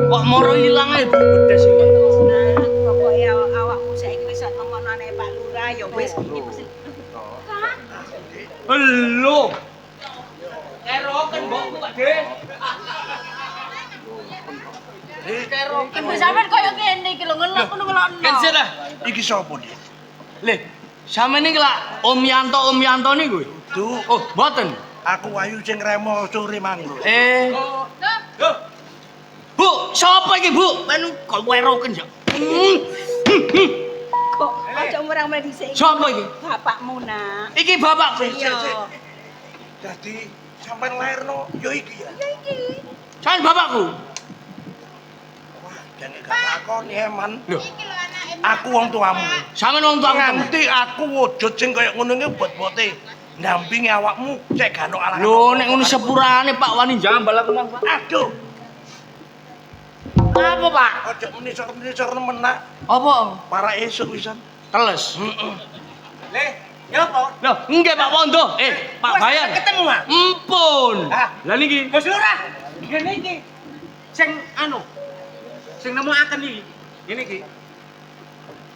Kok moro ilang ae bedes iki. Nah, pokoknya awakmu saiki wis nemokno nek Pak Lurah ya wis iki wis. Lho. Keroken mbokku Pak De. Keroken. Ibu sampean koyo ngene iki lho ngelok-ngelokno. Kan sih lah. Iki sapa, Dik? Leh, sampe niki lak Om Yanto niku. Duh, Oh, mboten. aku Wayu sing remo sore manglo. Bu, sapa iki, Bu? Men kok weroken ya. Kok ojo murang medise iki. Sapa iki? Bapakmu nak. Iki bapakku. Iya. Dadi sampean lairno ya iki ya. Ya iki. Sampeyan bapakku. Wah, jane gak takoni eman. Lho, Aku wong tuamu. sampeyan wong tuaku. Nganti aku wujud sing kaya ngono iki bot-bote ndampingi awakmu cek gak ono alang. Lho, nek ngono sepurane Pak wani jambal aku nang. Aduh, Apa, Pak? ojo menisor nemen nak. Apa? Para esuk wisan. Teles. Leh, nyapa? Loh, nggih Pak Wondo. Pak Bayan. Ketemu, Mak. Empun. Hah? Lah niki. Mas Lurah. Ngene iki. Sing anu. Sing nemokaken iki. Ngene iki.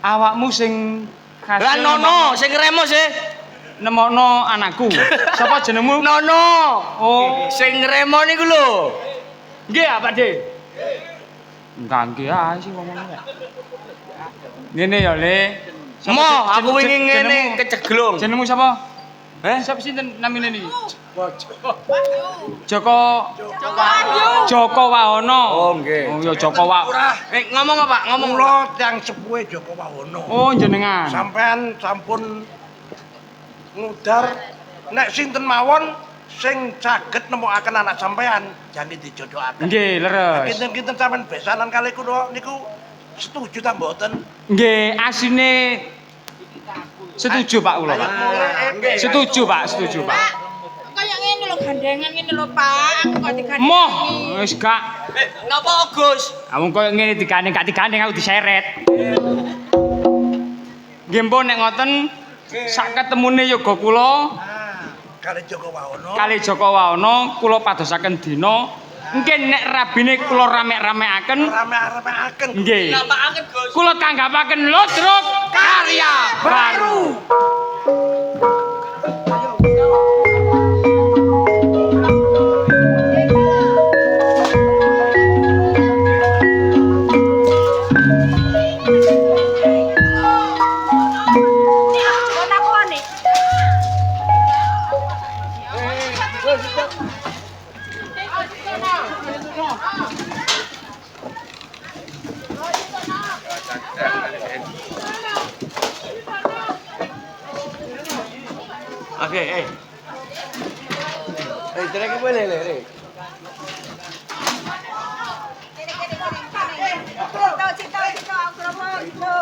Awakmu sing Lah Nono sing remo sih. nemokno anakku. Sapa jenengmu? Nono. Oh, Sing remo niku lho. Nggih, Pak De. nggih ae sih ngomong kok. Ngene ya, Le. Sapa Mo, jen- aku wingi jen- ngene jenengmu? keceglung. Jenengmu sapa? Heh? Sapa sinten namine niki? Joko Ayu. Joko Wahono. Oh, nggih. Oh, ya Joko Ora, Ngomong apa, Pak? Ngomong. kula yang sepuhe Joko Wahono. Oh, jenengan. Sampean sampun ngudar nek sinten mawon sing saged nemokaken anak sampean jane dijodohaken. Nggih, leres. Kinten-kinten sampean besanan kali kula niku setuju ta mboten? Nggih, asine setuju Pak kula. Setuju Pak, setuju Pak. Kayak ngene lho gandengan ngene lho, Pak. Aku kok digandeng. Moh, wis gak. Napa Gus? Awung koyo ngene digandeng gak digandeng aku diseret. Nggih mpun nek ngoten sak ketemune yoga kula Kali Joko Wahono. kali Joko Wahono kula padosaken dina nggih nek rabine kula rame-rameaken Rame-rameaken. nggih. Napakaken Gus. Kula tanggapaken Ludruk karya baru. Kon aku nih. Oke, lagi boleh le. Cito, aku mau itu.